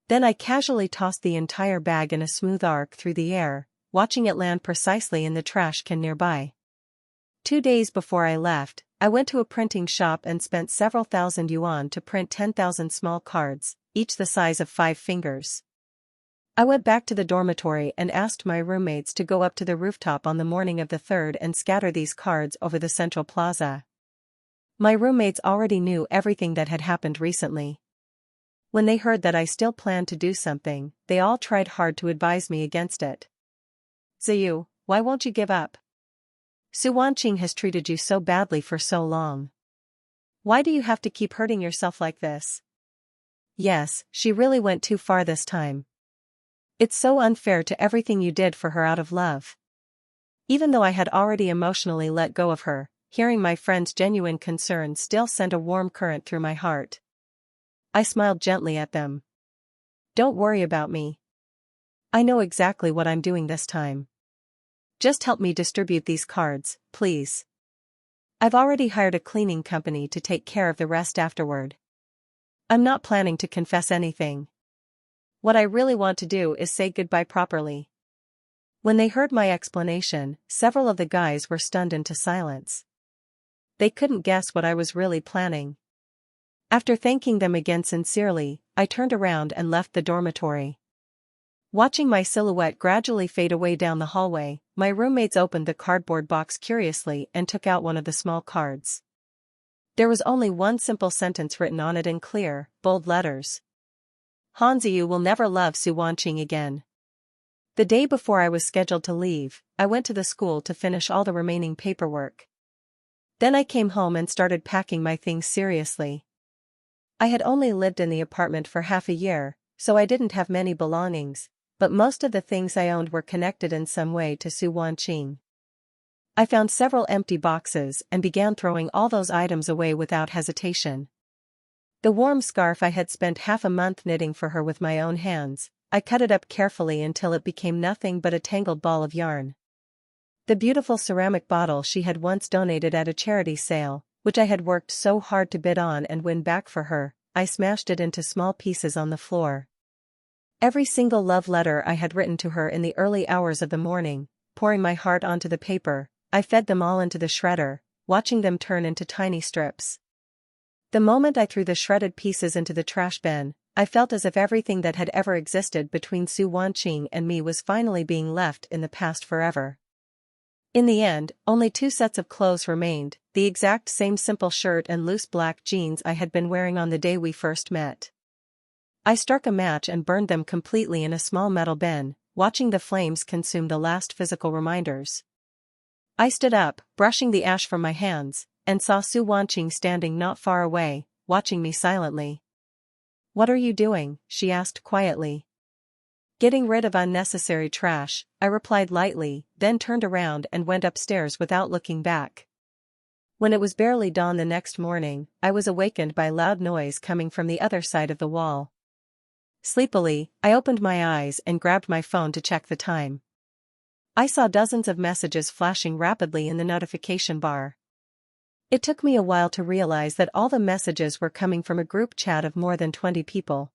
Then I casually tossed the entire bag in a smooth arc through the air, watching it land precisely in the trash can nearby. 2 days before I left, I went to a printing shop and spent several thousand yuan to print 10,000 small cards, each the size of 5 fingers. I went back to the dormitory and asked my roommates to go up to the rooftop on the morning of the 3rd and scatter these cards over the central plaza. My roommates already knew everything that had happened recently. When they heard that I still planned to do something, they all tried hard to advise me against it. Zeyu, why won't you give up? Su Wanqing has treated you so badly for so long. Why do you have to keep hurting yourself like this? Yes, she really went too far this time. It's so unfair to everything you did for her out of love. Even though I had already emotionally let go of her, hearing my friend's genuine concern still sent a warm current through my heart. I smiled gently at them. Don't worry about me. I know exactly what I'm doing this time. Just help me distribute these cards, please. I've already hired a cleaning company to take care of the rest afterward. I'm not planning to confess anything. What I really want to do is say goodbye properly. When they heard my explanation, several of the guys were stunned into silence. They couldn't guess what I was really planning. After thanking them again sincerely, I turned around and left the dormitory. Watching my silhouette gradually fade away down the hallway, my roommates opened the cardboard box curiously and took out one of the small cards. There was only one simple sentence written on it in clear, bold letters. Zeyu will never love Su Wanqing again. The day before I was scheduled to leave, I went to the school to finish all the remaining paperwork. Then I came home and started packing my things seriously. I had only lived in the apartment for half a year, so I didn't have many belongings, but most of the things I owned were connected in some way to Su Wanqing. I found several empty boxes and began throwing all those items away without hesitation. The warm scarf I had spent half a month knitting for her with my own hands, I cut it up carefully until it became nothing but a tangled ball of yarn. The beautiful ceramic bottle she had once donated at a charity sale, which I had worked so hard to bid on and win back for her, I smashed it into small pieces on the floor. Every single love letter I had written to her in the early hours of the morning, pouring my heart onto the paper, I fed them all into the shredder, watching them turn into tiny strips. The moment I threw the shredded pieces into the trash bin, I felt as if everything that had ever existed between Su Wanqing and me was finally being left in the past forever. In the end, only 2 sets of clothes remained, the exact same simple shirt and loose black jeans I had been wearing on the day we first met. I struck a match and burned them completely in a small metal bin, watching the flames consume the last physical reminders. I stood up, brushing the ash from my hands, and saw Su Wanqing standing not far away, watching me silently. "What are you doing?" she asked quietly. "Getting rid of unnecessary trash," I replied lightly, then turned around and went upstairs without looking back. When it was barely dawn the next morning, I was awakened by loud noise coming from the other side of the wall. Sleepily, I opened my eyes and grabbed my phone to check the time. I saw dozens of messages flashing rapidly in the notification bar. It took me a while to realize that all the messages were coming from a group chat of more than 20 people.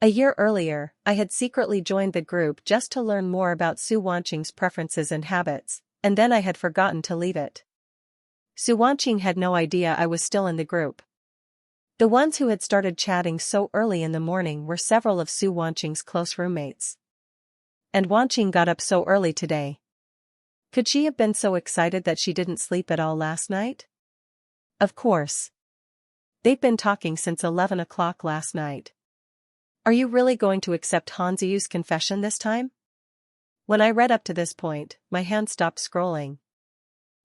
A year earlier, I had secretly joined the group just to learn more about Su Wanqing's preferences and habits, and then I had forgotten to leave it. Su Wanqing had no idea I was still in the group. The ones who had started chatting so early in the morning were several of Su Wanqing's close roommates. And Wanqing got up so early today. Could she have been so excited that she didn't sleep at all last night? Of course. They've been talking since 11 o'clock last night. Are you really going to accept Zeyu's confession this time? When I read up to this point, my hand stopped scrolling.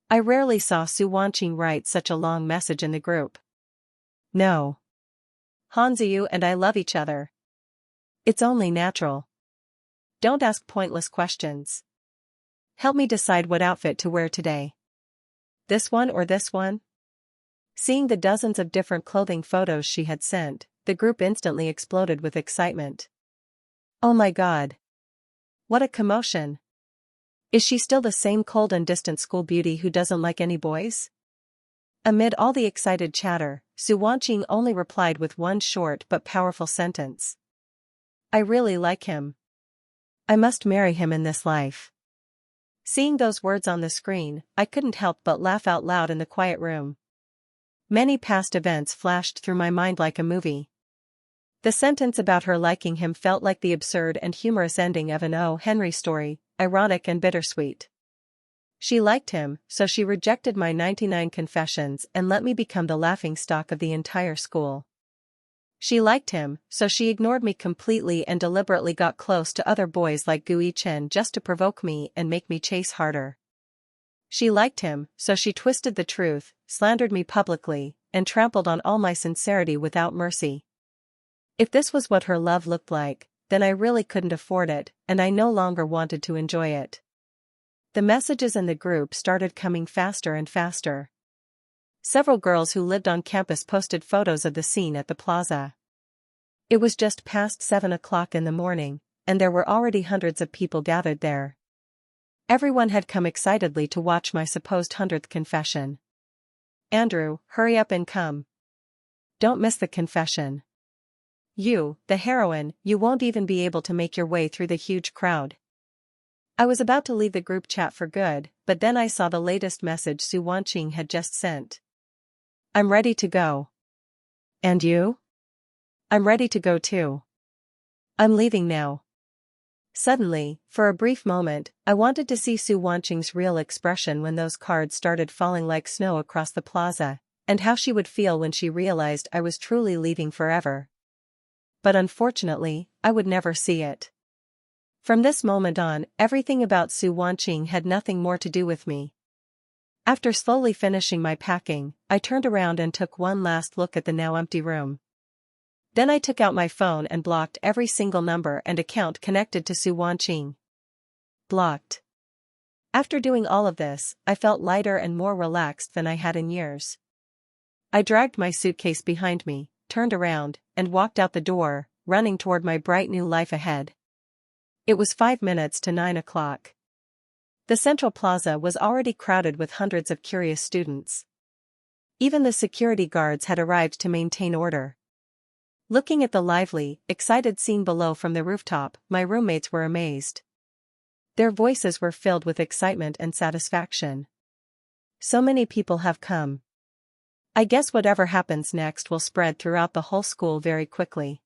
I rarely saw Su Wanqing write such a long message in the group. No. Zeyu and I love each other. It's only natural. Don't ask pointless questions. Help me decide what outfit to wear today. This one or this one? Seeing the dozens of different clothing photos she had sent, the group instantly exploded with excitement. Oh my God. What a commotion. Is she still the same cold and distant school beauty who doesn't like any boys? Amid all the excited chatter, Su Wanqing only replied with one short but powerful sentence. I really like him. I must marry him in this life. Seeing those words on the screen, I couldn't help but laugh out loud in the quiet room. Many past events flashed through my mind like a movie. The sentence about her liking him felt like the absurd and humorous ending of an O. Henry story, ironic and bittersweet. She liked him, so she rejected my 99 confessions and let me become the laughingstock of the entire school. She liked him, so she ignored me completely and deliberately got close to other boys like Gui Chen just to provoke me and make me chase harder. She liked him, so she twisted the truth, slandered me publicly, and trampled on all my sincerity without mercy. If this was what her love looked like, then I really couldn't afford it, and I no longer wanted to enjoy it. The messages in the group started coming faster and faster. Several girls who lived on campus posted photos of the scene at the plaza. It was just past 7 o'clock in the morning, and there were already hundreds of people gathered there. Everyone had come excitedly to watch my supposed 100th confession. Andrew, hurry up and come. Don't miss the confession. You, the heroine, you won't even be able to make your way through the huge crowd. I was about to leave the group chat for good, but then I saw the latest message Su Wanqing had just sent. I'm ready to go. And you? I'm ready to go too. I'm leaving now. Suddenly, for a brief moment, I wanted to see Su Wanqing's real expression when those cards started falling like snow across the plaza, and how she would feel when she realized I was truly leaving forever. But unfortunately, I would never see it. From this moment on, everything about Su Wanqing had nothing more to do with me. After slowly finishing my packing, I turned around and took one last look at the now empty room. Then I took out my phone and blocked every single number and account connected to Su Wanqing. Blocked. After doing all of this, I felt lighter and more relaxed than I had in years. I dragged my suitcase behind me, turned around, and walked out the door, running toward my bright new life ahead. It was 5 minutes to 9 o'clock. The central plaza was already crowded with hundreds of curious students. Even the security guards had arrived to maintain order. Looking at the lively, excited scene below from the rooftop, my roommates were amazed. Their voices were filled with excitement and satisfaction. So many people have come. I guess whatever happens next will spread throughout the whole school very quickly.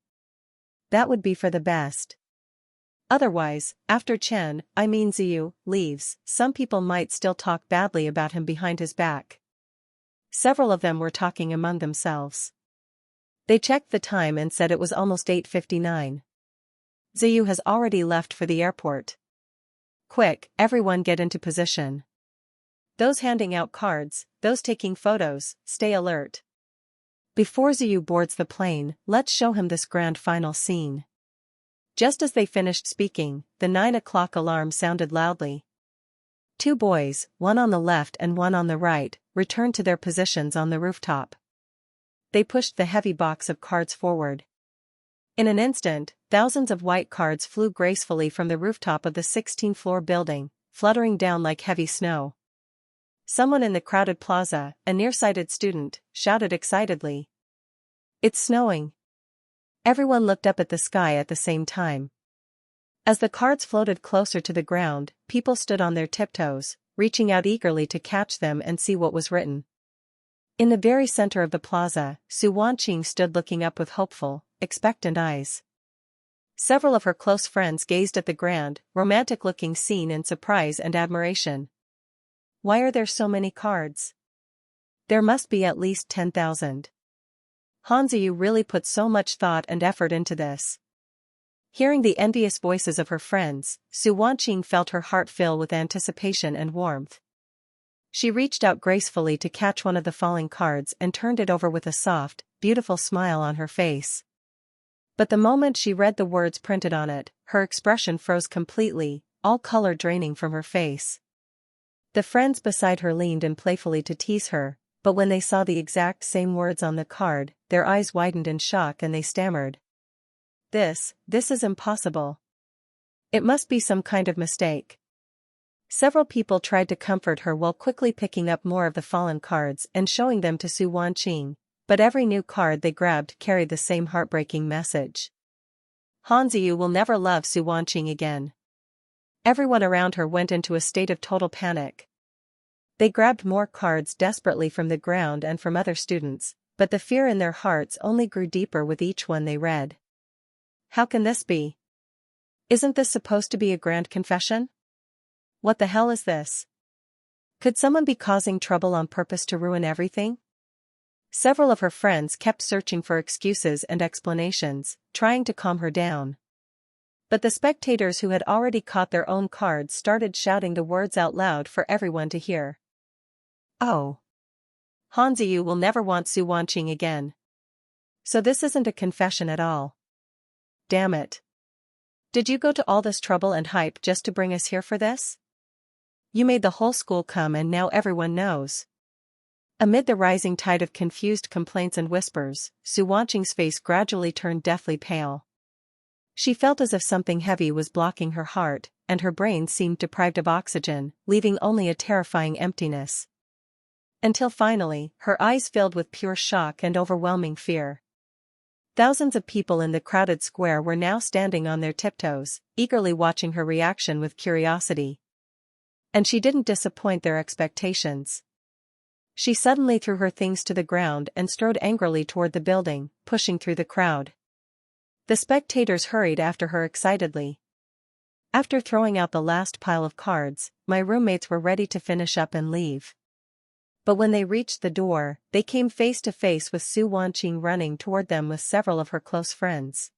That would be for the best. Otherwise, after Zeyu, leaves, some people might still talk badly about him behind his back. Several of them were talking among themselves. They checked the time and said it was almost 8:59. Zeyu has already left for the airport. Quick, everyone get into position. Those handing out cards, those taking photos, stay alert. Before Zeyu boards the plane, let's show him this grand final scene. Just as they finished speaking, the 9 o'clock alarm sounded loudly. 2 boys, one on the left and one on the right, returned to their positions on the rooftop. They pushed the heavy box of cards forward. In an instant, thousands of white cards flew gracefully from the rooftop of the 16th-floor building, fluttering down like heavy snow. Someone in the crowded plaza, a nearsighted student, shouted excitedly. It's snowing. Everyone looked up at the sky at the same time. As the cards floated closer to the ground, people stood on their tiptoes, reaching out eagerly to catch them and see what was written. In the very center of the plaza, Su Wanqing stood looking up with hopeful, expectant eyes. Several of her close friends gazed at the grand, romantic-looking scene in surprise and admiration. Why are there so many cards? There must be at least 10,000. Zeyu really put so much thought and effort into this. Hearing the envious voices of her friends, Su Wanqing felt her heart fill with anticipation and warmth. She reached out gracefully to catch one of the falling cards and turned it over with a soft, beautiful smile on her face. But the moment she read the words printed on it, her expression froze completely, all color draining from her face. The friends beside her leaned in playfully to tease her, but when they saw the exact same words on the card, their eyes widened in shock and they stammered. This is impossible. It must be some kind of mistake. Several people tried to comfort her while quickly picking up more of the fallen cards and showing them to Su Wanqing, but every new card they grabbed carried the same heartbreaking message. Zeyu will never love Su Wanqing again. Everyone around her went into a state of total panic. They grabbed more cards desperately from the ground and from other students, but the fear in their hearts only grew deeper with each one they read. How can this be? Isn't this supposed to be a grand confession? What the hell is this? Could someone be causing trouble on purpose to ruin everything? Several of her friends kept searching for excuses and explanations, trying to calm her down. But the spectators who had already caught their own cards started shouting the words out loud for everyone to hear. Oh. Zeyu will never want Su Wanqing again. So this isn't a confession at all. Damn it. Did you go to all this trouble and hype just to bring us here for this? You made the whole school come and now everyone knows. Amid the rising tide of confused complaints and whispers, Su Wanqing's face gradually turned deathly pale. She felt as if something heavy was blocking her heart, and her brain seemed deprived of oxygen, leaving only a terrifying emptiness. Until finally, her eyes filled with pure shock and overwhelming fear. Thousands of people in the crowded square were now standing on their tiptoes, eagerly watching her reaction with curiosity. And she didn't disappoint their expectations. She suddenly threw her things to the ground and strode angrily toward the building, pushing through the crowd. The spectators hurried after her excitedly. After throwing out the last pile of cards, my roommates were ready to finish up and leave. But when they reached the door, they came face to face with Su Wanqing running toward them with several of her close friends.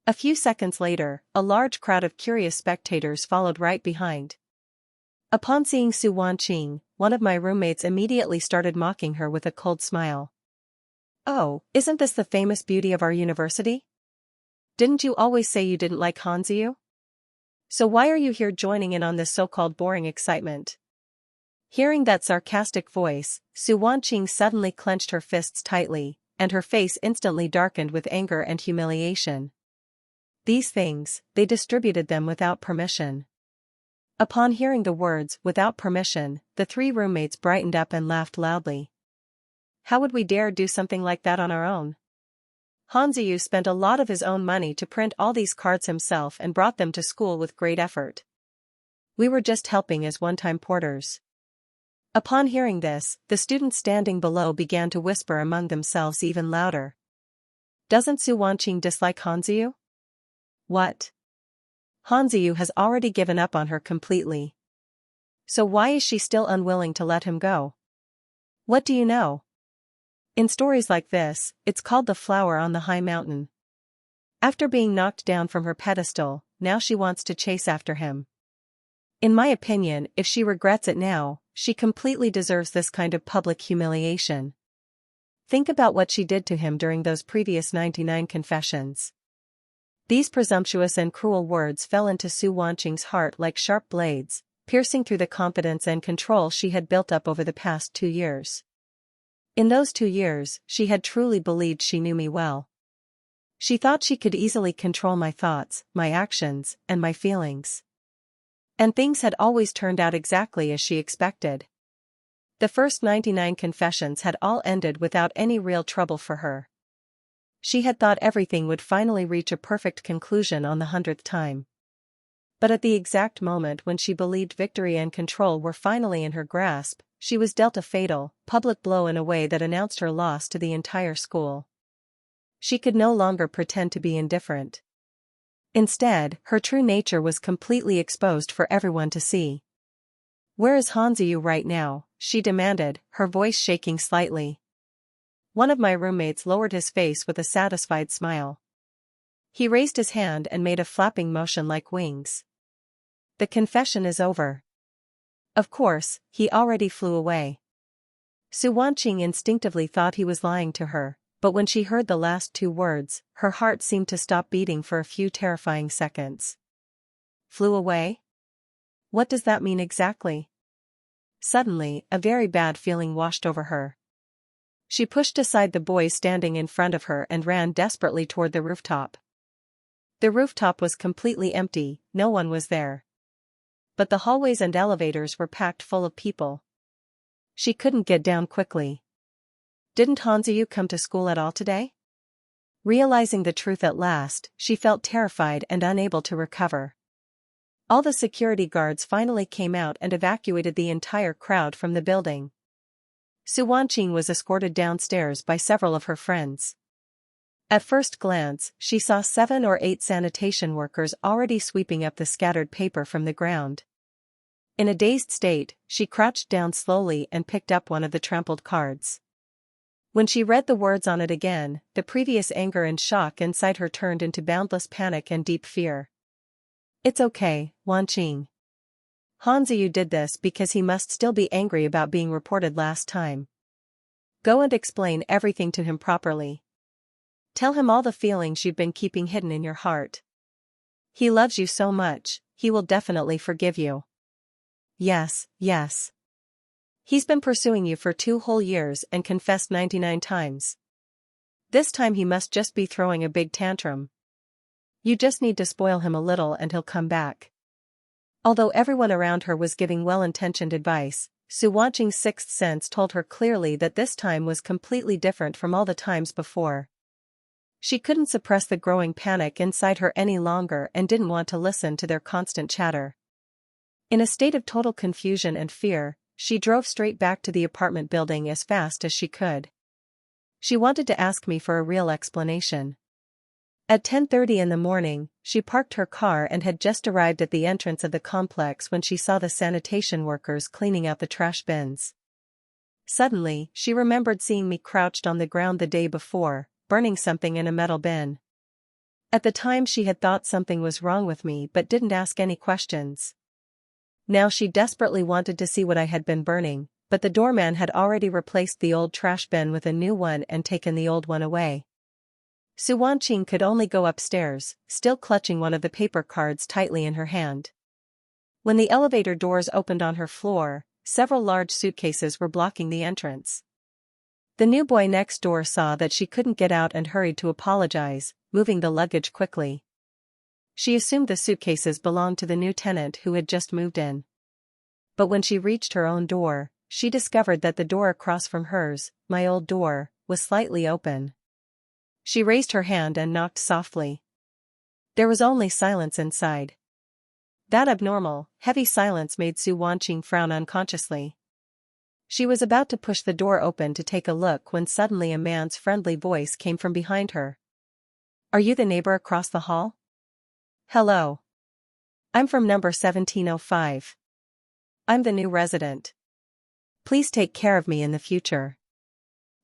A few seconds later, a large crowd of curious spectators followed right behind. Upon seeing Su Wanqing, one of my roommates immediately started mocking her with a cold smile. "Oh, isn't this the famous beauty of our university? Didn't you always say you didn't like Zeyu? So why are you here joining in on this so-called boring excitement?" Hearing that sarcastic voice, Su Wanqing suddenly clenched her fists tightly, and her face instantly darkened with anger and humiliation. These things, they distributed them without permission. Upon hearing the words, "without permission," the three roommates brightened up and laughed loudly. How would we dare do something like that on our own? Zeyu spent a lot of his own money to print all these cards himself and brought them to school with great effort. We were just helping as one-time porters. Upon hearing this, the students standing below began to whisper among themselves even louder. Doesn't Su Wanqing dislike Zeyu? What? Zeyu has already given up on her completely. So why is she still unwilling to let him go? What do you know? In stories like this, it's called the flower on the high mountain. After being knocked down from her pedestal, now she wants to chase after him. In my opinion, if she regrets it now, she completely deserves this kind of public humiliation. Think about what she did to him during those previous 99 confessions. These presumptuous and cruel words fell into Su Wanqing's heart like sharp blades, piercing through the confidence and control she had built up over the past 2 years. In those 2 years, she had truly believed she knew me well. She thought she could easily control my thoughts, my actions, and my feelings. And things had always turned out exactly as she expected. The first 99 confessions had all ended without any real trouble for her. She had thought everything would finally reach a perfect conclusion on the 100th time. But at the exact moment when she believed victory and control were finally in her grasp, she was dealt a fatal, public blow in a way that announced her loss to the entire school. She could no longer pretend to be indifferent. Instead, her true nature was completely exposed for everyone to see. "Where is Zeyu right now?" she demanded, her voice shaking slightly. One of my roommates lowered his face with a satisfied smile. He raised his hand and made a flapping motion like wings. "The confession is over." Of course, he already flew away. Su Wanqing instinctively thought he was lying to her, but when she heard the last 2 words, her heart seemed to stop beating for a few terrifying seconds. Flew away? What does that mean exactly? Suddenly, a very bad feeling washed over her. She pushed aside the boys standing in front of her and ran desperately toward the rooftop. The rooftop was completely empty, no one was there. But the hallways and elevators were packed full of people. She couldn't get down quickly. Didn't Zeyu come to school at all today? Realizing the truth at last, she felt terrified and unable to recover. All the security guards finally came out and evacuated the entire crowd from the building. Su Wanqing was escorted downstairs by several of her friends. At first glance, she saw 7 or 8 sanitation workers already sweeping up the scattered paper from the ground. In a dazed state, she crouched down slowly and picked up one of the trampled cards. When she read the words on it again, the previous anger and shock inside her turned into boundless panic and deep fear. "It's okay, Wanqing. Zeyu did this because he must still be angry about being reported last time. Go and explain everything to him properly. Tell him all the feelings you've been keeping hidden in your heart. He loves you so much, he will definitely forgive you." Yes, yes. He's been pursuing you for 2 whole years and confessed 99 times. This time he must just be throwing a big tantrum. You just need to spoil him a little and he'll come back. Although everyone around her was giving well-intentioned advice, Su Wanqing's sixth sense told her clearly that this time was completely different from all the times before. She couldn't suppress the growing panic inside her any longer and didn't want to listen to their constant chatter. In a state of total confusion and fear, she drove straight back to the apartment building as fast as she could. She wanted to ask me for a real explanation. At 10:30 in the morning, she parked her car and had just arrived at the entrance of the complex when she saw the sanitation workers cleaning out the trash bins. Suddenly, she remembered seeing me crouched on the ground the day before, burning something in a metal bin. At the time she had thought something was wrong with me but didn't ask any questions. Now she desperately wanted to see what I had been burning, but the doorman had already replaced the old trash bin with a new one and taken the old one away. Su Wanqing could only go upstairs, still clutching one of the paper cards tightly in her hand. When the elevator doors opened on her floor, several large suitcases were blocking the entrance. The new boy next door saw that she couldn't get out and hurried to apologize, moving the luggage quickly. She assumed the suitcases belonged to the new tenant who had just moved in. But when she reached her own door, she discovered that the door across from hers, my old door, was slightly open. She raised her hand and knocked softly. There was only silence inside. That abnormal, heavy silence made Su Wanqing frown unconsciously. She was about to push the door open to take a look when suddenly a man's friendly voice came from behind her. "Are you the neighbor across the hall?" "Hello. I'm from number 1705. I'm the new resident. Please take care of me in the future."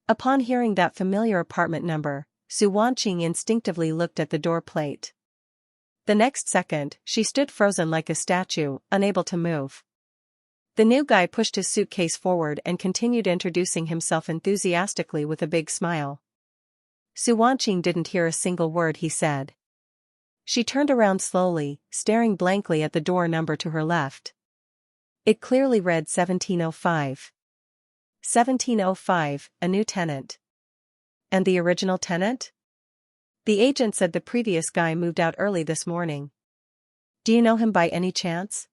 Upon hearing that familiar apartment number, Su Wanqing instinctively looked at the door plate. The next second, she stood frozen like a statue, unable to move. The new guy pushed his suitcase forward and continued introducing himself enthusiastically with a big smile. Su Wanqing didn't hear a single word he said. She turned around slowly, staring blankly at the door number to her left. It clearly read 1705. 1705, a new tenant. And the original tenant? The agent said the previous guy moved out early this morning. Do you know him by any chance?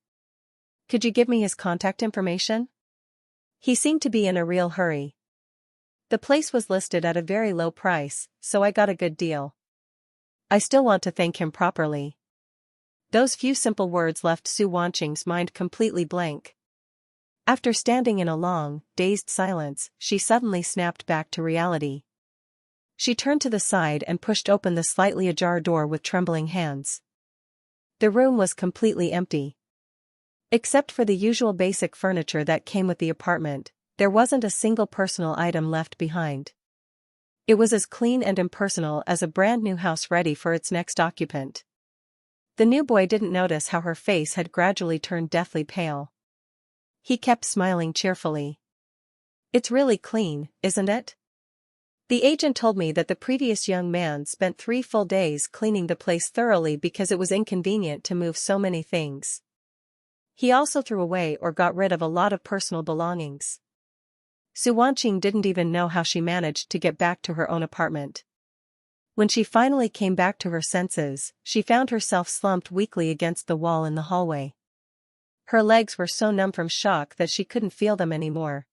Could you give me his contact information? He seemed to be in a real hurry. The place was listed at a very low price, so I got a good deal. I still want to thank him properly. Those few simple words left Su Wanqing's mind completely blank. After standing in a long, dazed silence, she suddenly snapped back to reality. She turned to the side and pushed open the slightly ajar door with trembling hands. The room was completely empty. Except for the usual basic furniture that came with the apartment, there wasn't a single personal item left behind. It was as clean and impersonal as a brand new house ready for its next occupant. The new boy didn't notice how her face had gradually turned deathly pale. He kept smiling cheerfully. "It's really clean, isn't it? The agent told me that the previous young man spent 3 full days cleaning the place thoroughly because it was inconvenient to move so many things. He also threw away or got rid of a lot of personal belongings." Su Wanqing didn't even know how she managed to get back to her own apartment. When she finally came back to her senses, she found herself slumped weakly against the wall in the hallway. Her legs were so numb from shock that she couldn't feel them anymore.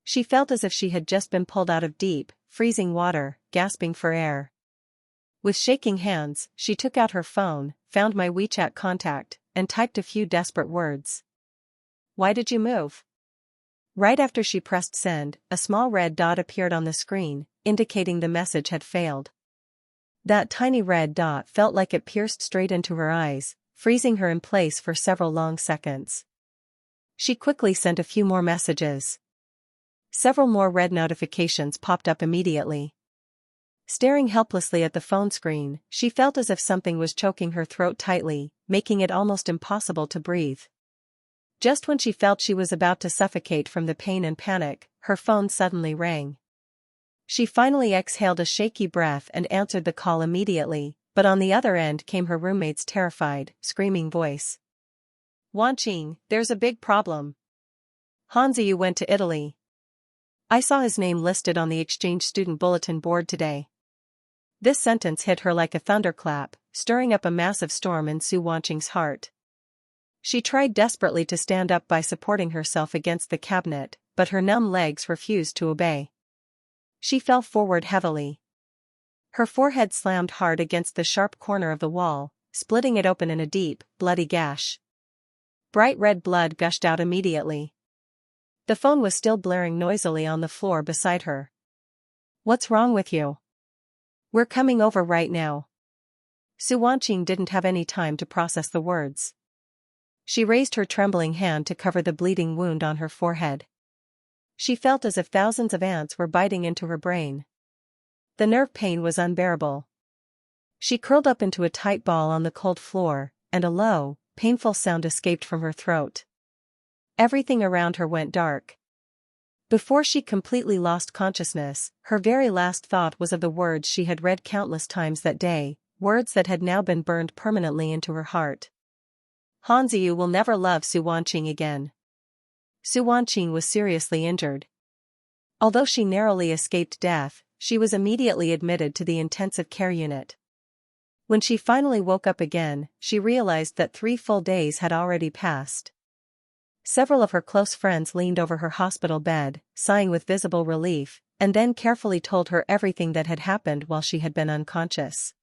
She felt as if she had just been pulled out of deep, freezing water, gasping for air. With shaking hands, she took out her phone, found my WeChat contact, and typed a few desperate words. "Why did you move?" Right after she pressed send, a small red dot appeared on the screen, indicating the message had failed. That tiny red dot felt like it pierced straight into her eyes, freezing her in place for several long seconds. She quickly sent a few more messages. Several more red notifications popped up immediately. Staring helplessly at the phone screen, she felt as if something was choking her throat tightly, making it almost impossible to breathe. Just when she felt she was about to suffocate from the pain and panic, her phone suddenly rang. She finally exhaled a shaky breath and answered the call immediately, but on the other end came her roommate's terrified, screaming voice. "Wanqing, there's a big problem. Han Zeyu went to Italy. I saw his name listed on the exchange student bulletin board today. This sentence hit her like a thunderclap, stirring up a massive storm in Su Wanqing's heart. She tried desperately to stand up by supporting herself against the cabinet, but her numb legs refused to obey. She fell forward heavily. Her forehead slammed hard against the sharp corner of the wall, splitting it open in a deep, bloody gash. Bright red blood gushed out immediately. The phone was still blaring noisily on the floor beside her. "What's wrong with you? We're coming over right now." Su Wanqing didn't have any time to process the words. She raised her trembling hand to cover the bleeding wound on her forehead. She felt as if thousands of ants were biting into her brain. The nerve pain was unbearable. She curled up into a tight ball on the cold floor, and a low, painful sound escaped from her throat. Everything around her went dark. Before she completely lost consciousness, her very last thought was of the words she had read countless times that day, words that had now been burned permanently into her heart. Han Zeyu will never love Su Wanqing again. Su Wanqing was seriously injured. Although she narrowly escaped death, she was immediately admitted to the intensive care unit. When she finally woke up again, she realized that 3 full days had already passed. Several of her close friends leaned over her hospital bed, sighing with visible relief, and then carefully told her everything that had happened while she had been unconscious.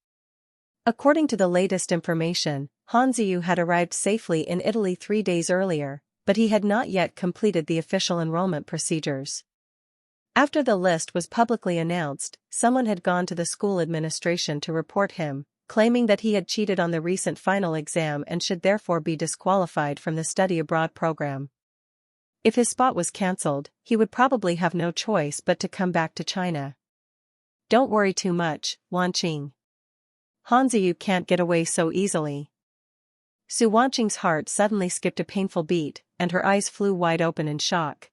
According to the latest information, Han Zeyu had arrived safely in Italy 3 days earlier, but he had not yet completed the official enrollment procedures. After the list was publicly announced, someone had gone to the school administration to report him, claiming that he had cheated on the recent final exam and should therefore be disqualified from the study abroad program. If his spot was cancelled, he would probably have no choice but to come back to China. "Don't worry too much, Wanqing. Han Zeyu can't get away so easily." Su Wanqing's heart suddenly skipped a painful beat, and her eyes flew wide open in shock.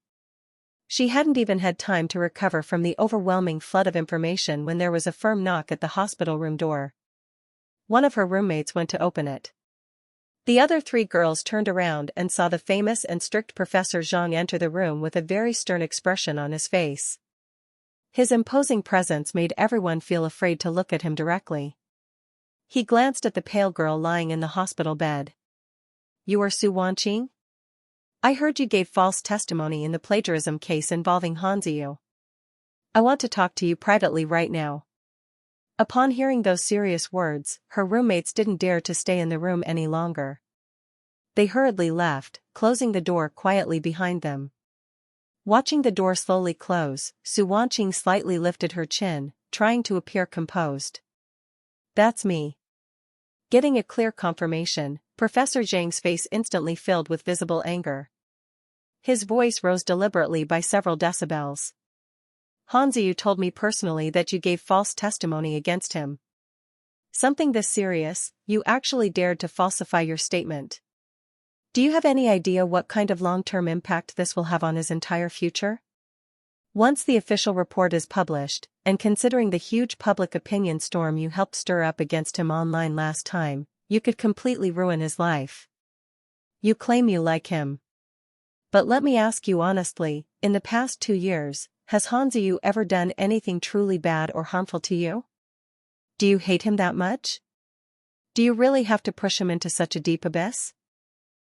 She hadn't even had time to recover from the overwhelming flood of information when there was a firm knock at the hospital room door. One of her roommates went to open it. The other 3 girls turned around and saw the famous and strict Professor Zhang enter the room with a very stern expression on his face. His imposing presence made everyone feel afraid to look at him directly. He glanced at the pale girl lying in the hospital bed. "You are Su Wanqing? I heard you gave false testimony in the plagiarism case involving Han Zeyu. I want to talk to you privately right now." Upon hearing those serious words, her roommates didn't dare to stay in the room any longer. They hurriedly left, closing the door quietly behind them. Watching the door slowly close, Su Wanqing slightly lifted her chin, trying to appear composed. "That's me." Getting a clear confirmation, Professor Zhang's face instantly filled with visible anger. His voice rose deliberately by several decibels. "Han Zeyu told me personally that you gave false testimony against him. Something this serious, you actually dared to falsify your statement. Do you have any idea what kind of long-term impact this will have on his entire future? Once the official report is published, and considering the huge public opinion storm you helped stir up against him online last time, you could completely ruin his life. You claim you like him. But let me ask you honestly, in the past 2 years, has Han Zeyu ever done anything truly bad or harmful to you? Do you hate him that much? Do you really have to push him into such a deep abyss?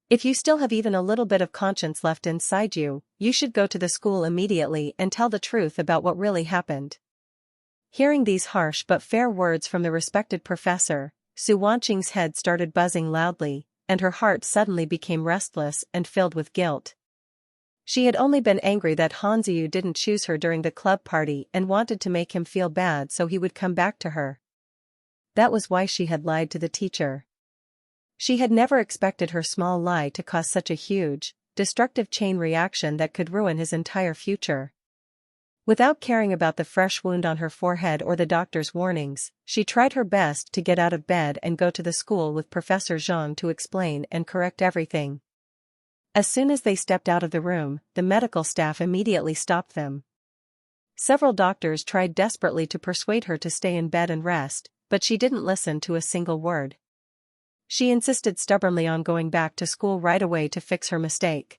If you still have even a little bit of conscience left inside you, you should go to the school immediately and tell the truth about what really happened." Hearing these harsh but fair words from the respected professor, Su Wanqing's head started buzzing loudly, and her heart suddenly became restless and filled with guilt. She had only been angry that Han Zeyu didn't choose her during the club party and wanted to make him feel bad so he would come back to her. That was why she had lied to the teacher. She had never expected her small lie to cause such a huge, destructive chain reaction that could ruin his entire future. Without caring about the fresh wound on her forehead or the doctor's warnings, she tried her best to get out of bed and go to the school with Professor Zhang to explain and correct everything. As soon as they stepped out of the room, the medical staff immediately stopped them. Several doctors tried desperately to persuade her to stay in bed and rest, but she didn't listen to a single word. She insisted stubbornly on going back to school right away to fix her mistake.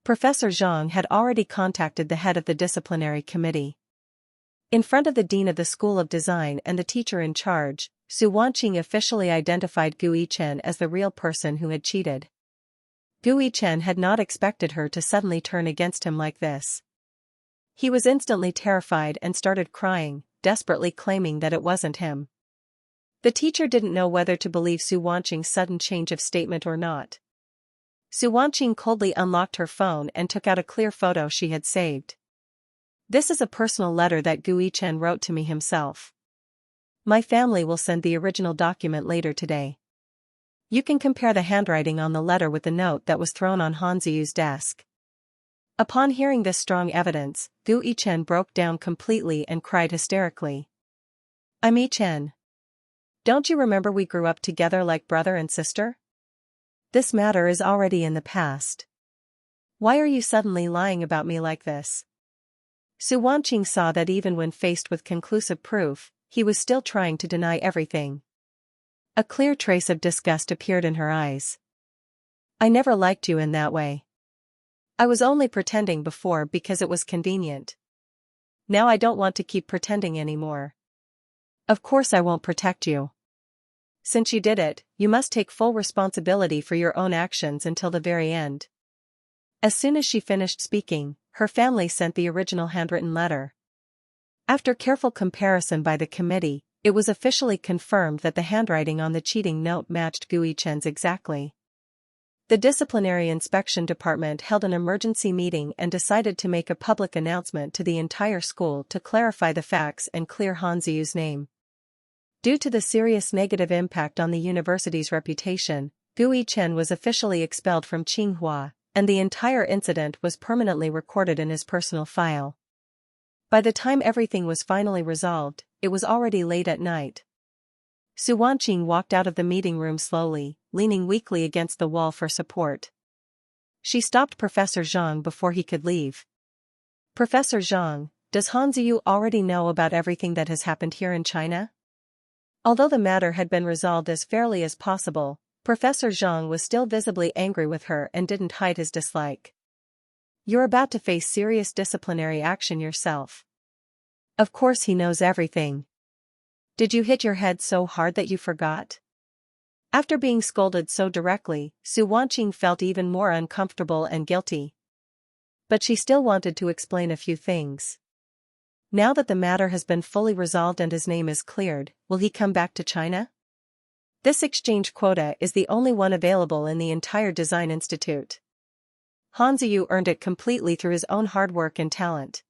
Professor Zhang had already contacted the head of the disciplinary committee. In front of the dean of the School of Design and the teacher in charge, Su Wanqing officially identified Gu Yichen as the real person who had cheated. Gu Yichen had not expected her to suddenly turn against him like this. He was instantly terrified and started crying, desperately claiming that it wasn't him. The teacher didn't know whether to believe Su Wanqing's sudden change of statement or not. Su Wanqing coldly unlocked her phone and took out a clear photo she had saved. "This is a personal letter that Gu Yichen wrote to me himself. My family will send the original document later today. You can compare the handwriting on the letter with the note that was thrown on Han Zeyu's desk." Upon hearing this strong evidence, Gu Yichen broke down completely and cried hysterically. "I'm Yichen. Don't you remember we grew up together like brother and sister? This matter is already in the past. Why are you suddenly lying about me like this?" Su Wanqing saw that even when faced with conclusive proof, he was still trying to deny everything. A clear trace of disgust appeared in her eyes. "I never liked you in that way. I was only pretending before because it was convenient. Now I don't want to keep pretending anymore. Of course I won't protect you. Since you did it, you must take full responsibility for your own actions until the very end." As soon as she finished speaking, her family sent the original handwritten letter. After careful comparison by the committee, it was officially confirmed that the handwriting on the cheating note matched Gu Yichen's exactly. The disciplinary inspection department held an emergency meeting and decided to make a public announcement to the entire school to clarify the facts and clear Han Zeyu's name. Due to the serious negative impact on the university's reputation, Gu Yichen was officially expelled from Tsinghua, and the entire incident was permanently recorded in his personal file. By the time everything was finally resolved, it was already late at night. Su Wanqing walked out of the meeting room slowly, leaning weakly against the wall for support. She stopped Professor Zhang before he could leave. "Professor Zhang, does Han Zeyu already know about everything that has happened here in China?" Although the matter had been resolved as fairly as possible, Professor Zhang was still visibly angry with her and didn't hide his dislike. "You're about to face serious disciplinary action yourself. Of course he knows everything. Did you hit your head so hard that you forgot?" After being scolded so directly, Su Wanqing felt even more uncomfortable and guilty. But she still wanted to explain a few things. Now that the matter has been fully resolved and his name is cleared, will he come back to China? This exchange quota is the only one available in the entire Design Institute. Han Zeyu earned it completely through his own hard work and talent.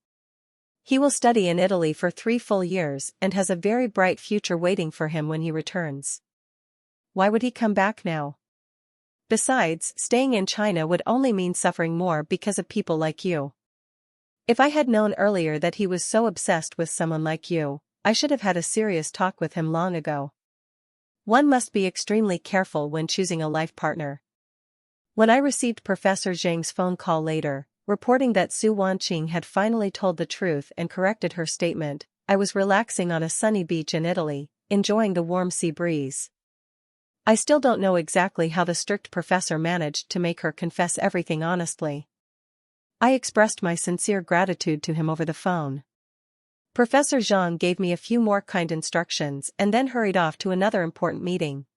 He will study in Italy for 3 full years and has a very bright future waiting for him when he returns. Why would he come back now? Besides, staying in China would only mean suffering more because of people like you. If I had known earlier that he was so obsessed with someone like you, I should have had a serious talk with him long ago. One must be extremely careful when choosing a life partner. When I received Professor Zhang's phone call later, reporting that Su Wanqing had finally told the truth and corrected her statement, I was relaxing on a sunny beach in Italy, enjoying the warm sea breeze. I still don't know exactly how the strict professor managed to make her confess everything honestly. I expressed my sincere gratitude to him over the phone. Professor Zhang gave me a few more kind instructions and then hurried off to another important meeting.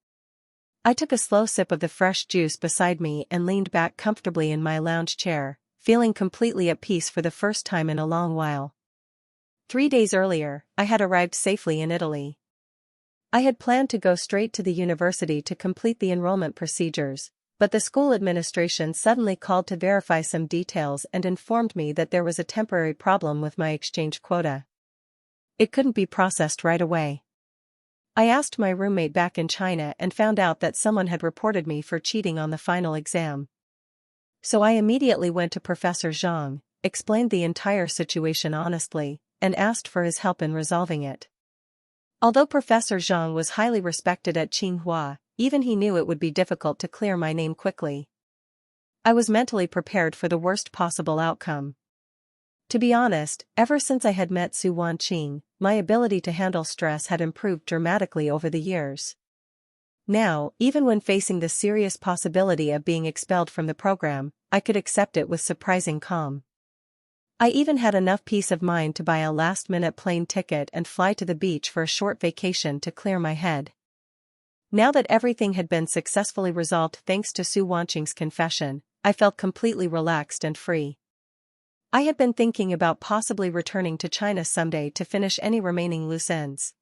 I took a slow sip of the fresh juice beside me and leaned back comfortably in my lounge chair, feeling completely at peace for the first time in a long while. 3 days earlier, I had arrived safely in Italy. I had planned to go straight to the university to complete the enrollment procedures, but the school administration suddenly called to verify some details and informed me that there was a temporary problem with my exchange quota. It couldn't be processed right away. I asked my roommate back in China and found out that someone had reported me for cheating on the final exam. So I immediately went to Professor Zhang, explained the entire situation honestly, and asked for his help in resolving it. Although Professor Zhang was highly respected at Tsinghua, even he knew it would be difficult to clear my name quickly. I was mentally prepared for the worst possible outcome. To be honest, ever since I had met Su Wanqing, my ability to handle stress had improved dramatically over the years. Now, even when facing the serious possibility of being expelled from the program, I could accept it with surprising calm. I even had enough peace of mind to buy a last-minute plane ticket and fly to the beach for a short vacation to clear my head. Now that everything had been successfully resolved thanks to Su Wanqing's confession, I felt completely relaxed and free. I had been thinking about possibly returning to China someday to finish any remaining loose ends.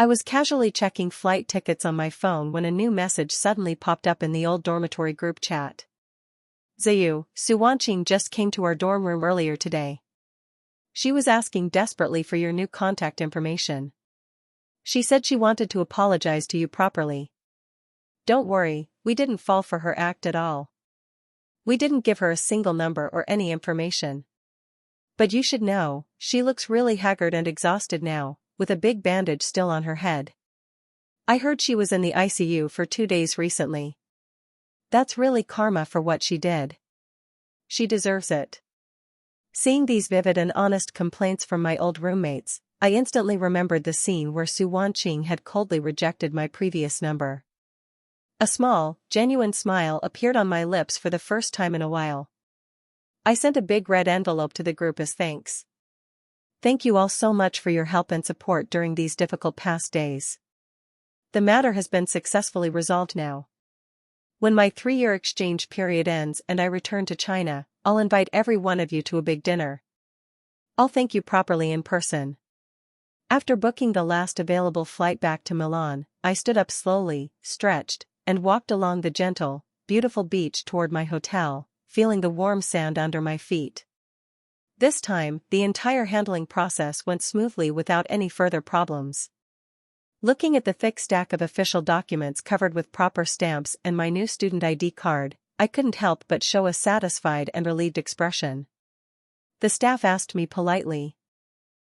I was casually checking flight tickets on my phone when a new message suddenly popped up in the old dormitory group chat. Zeyu, Su Wanqing just came to our dorm room earlier today. She was asking desperately for your new contact information. She said she wanted to apologize to you properly. Don't worry, we didn't fall for her act at all. We didn't give her a single number or any information. But you should know, she looks really haggard and exhausted now, with a big bandage still on her head. I heard she was in the ICU for 2 days recently. That's really karma for what she did. She deserves it. Seeing these vivid and honest complaints from my old roommates, I instantly remembered the scene where Su Wanqing had coldly rejected my previous number. A small, genuine smile appeared on my lips for the first time in a while. I sent a big red envelope to the group as thanks. Thank you all so much for your help and support during these difficult past days. The matter has been successfully resolved now. When my 3-year exchange period ends and I return to China, I'll invite every one of you to a big dinner. I'll thank you properly in person. After booking the last available flight back to Milan, I stood up slowly, stretched, and walked along the gentle, beautiful beach toward my hotel, feeling the warm sand under my feet. This time, the entire handling process went smoothly without any further problems. Looking at the thick stack of official documents covered with proper stamps and my new student ID card, I couldn't help but show a satisfied and relieved expression. The staff asked me politely,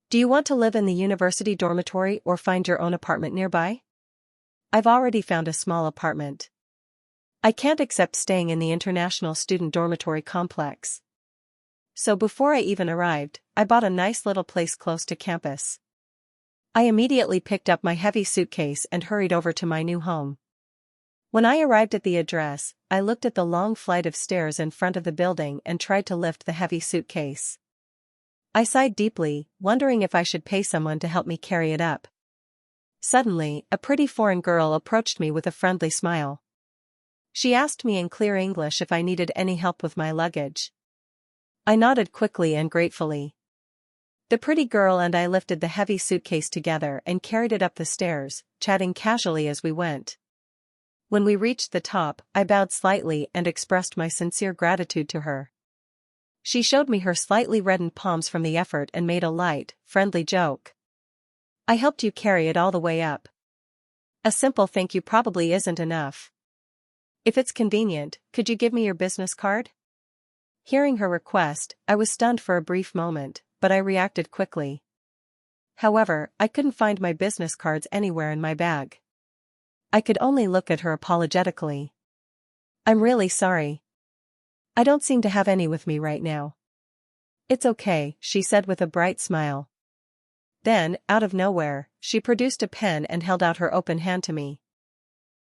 "Do you want to live in the university dormitory or find your own apartment nearby?" I've already found a small apartment. I can't accept staying in the international student dormitory complex. So before I even arrived, I bought a nice little place close to campus. I immediately picked up my heavy suitcase and hurried over to my new home. When I arrived at the address, I looked at the long flight of stairs in front of the building and tried to lift the heavy suitcase. I sighed deeply, wondering if I should pay someone to help me carry it up. Suddenly, a pretty foreign girl approached me with a friendly smile. She asked me in clear English if I needed any help with my luggage. I nodded quickly and gratefully. The pretty girl and I lifted the heavy suitcase together and carried it up the stairs, chatting casually as we went. When we reached the top, I bowed slightly and expressed my sincere gratitude to her. She showed me her slightly reddened palms from the effort and made a light, friendly joke. "I helped you carry it all the way up. A simple thank you probably isn't enough. If it's convenient, could you give me your business card?" Hearing her request, I was stunned for a brief moment, but I reacted quickly. However, I couldn't find my business cards anywhere in my bag. I could only look at her apologetically. "I'm really sorry. I don't seem to have any with me right now." "It's okay," she said with a bright smile. Then, out of nowhere, she produced a pen and held out her open hand to me.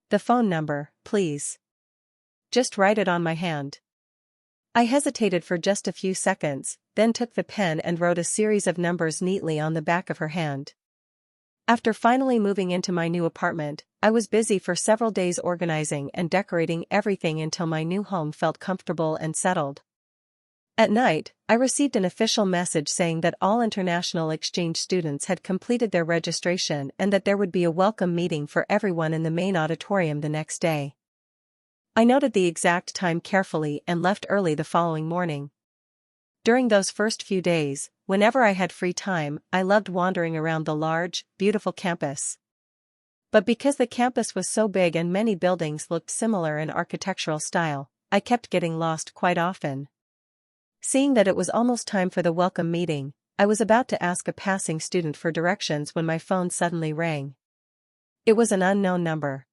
"The phone number, please. Just write it on my hand." I hesitated for just a few seconds, then took the pen and wrote a series of numbers neatly on the back of her hand. After finally moving into my new apartment, I was busy for several days organizing and decorating everything until my new home felt comfortable and settled. At night, I received an official message saying that all international exchange students had completed their registration and that there would be a welcome meeting for everyone in the main auditorium the next day. I noted the exact time carefully and left early the following morning. During those first few days, whenever I had free time, I loved wandering around the large, beautiful campus. But because the campus was so big and many buildings looked similar in architectural style, I kept getting lost quite often. Seeing that it was almost time for the welcome meeting, I was about to ask a passing student for directions when my phone suddenly rang. It was an unknown number.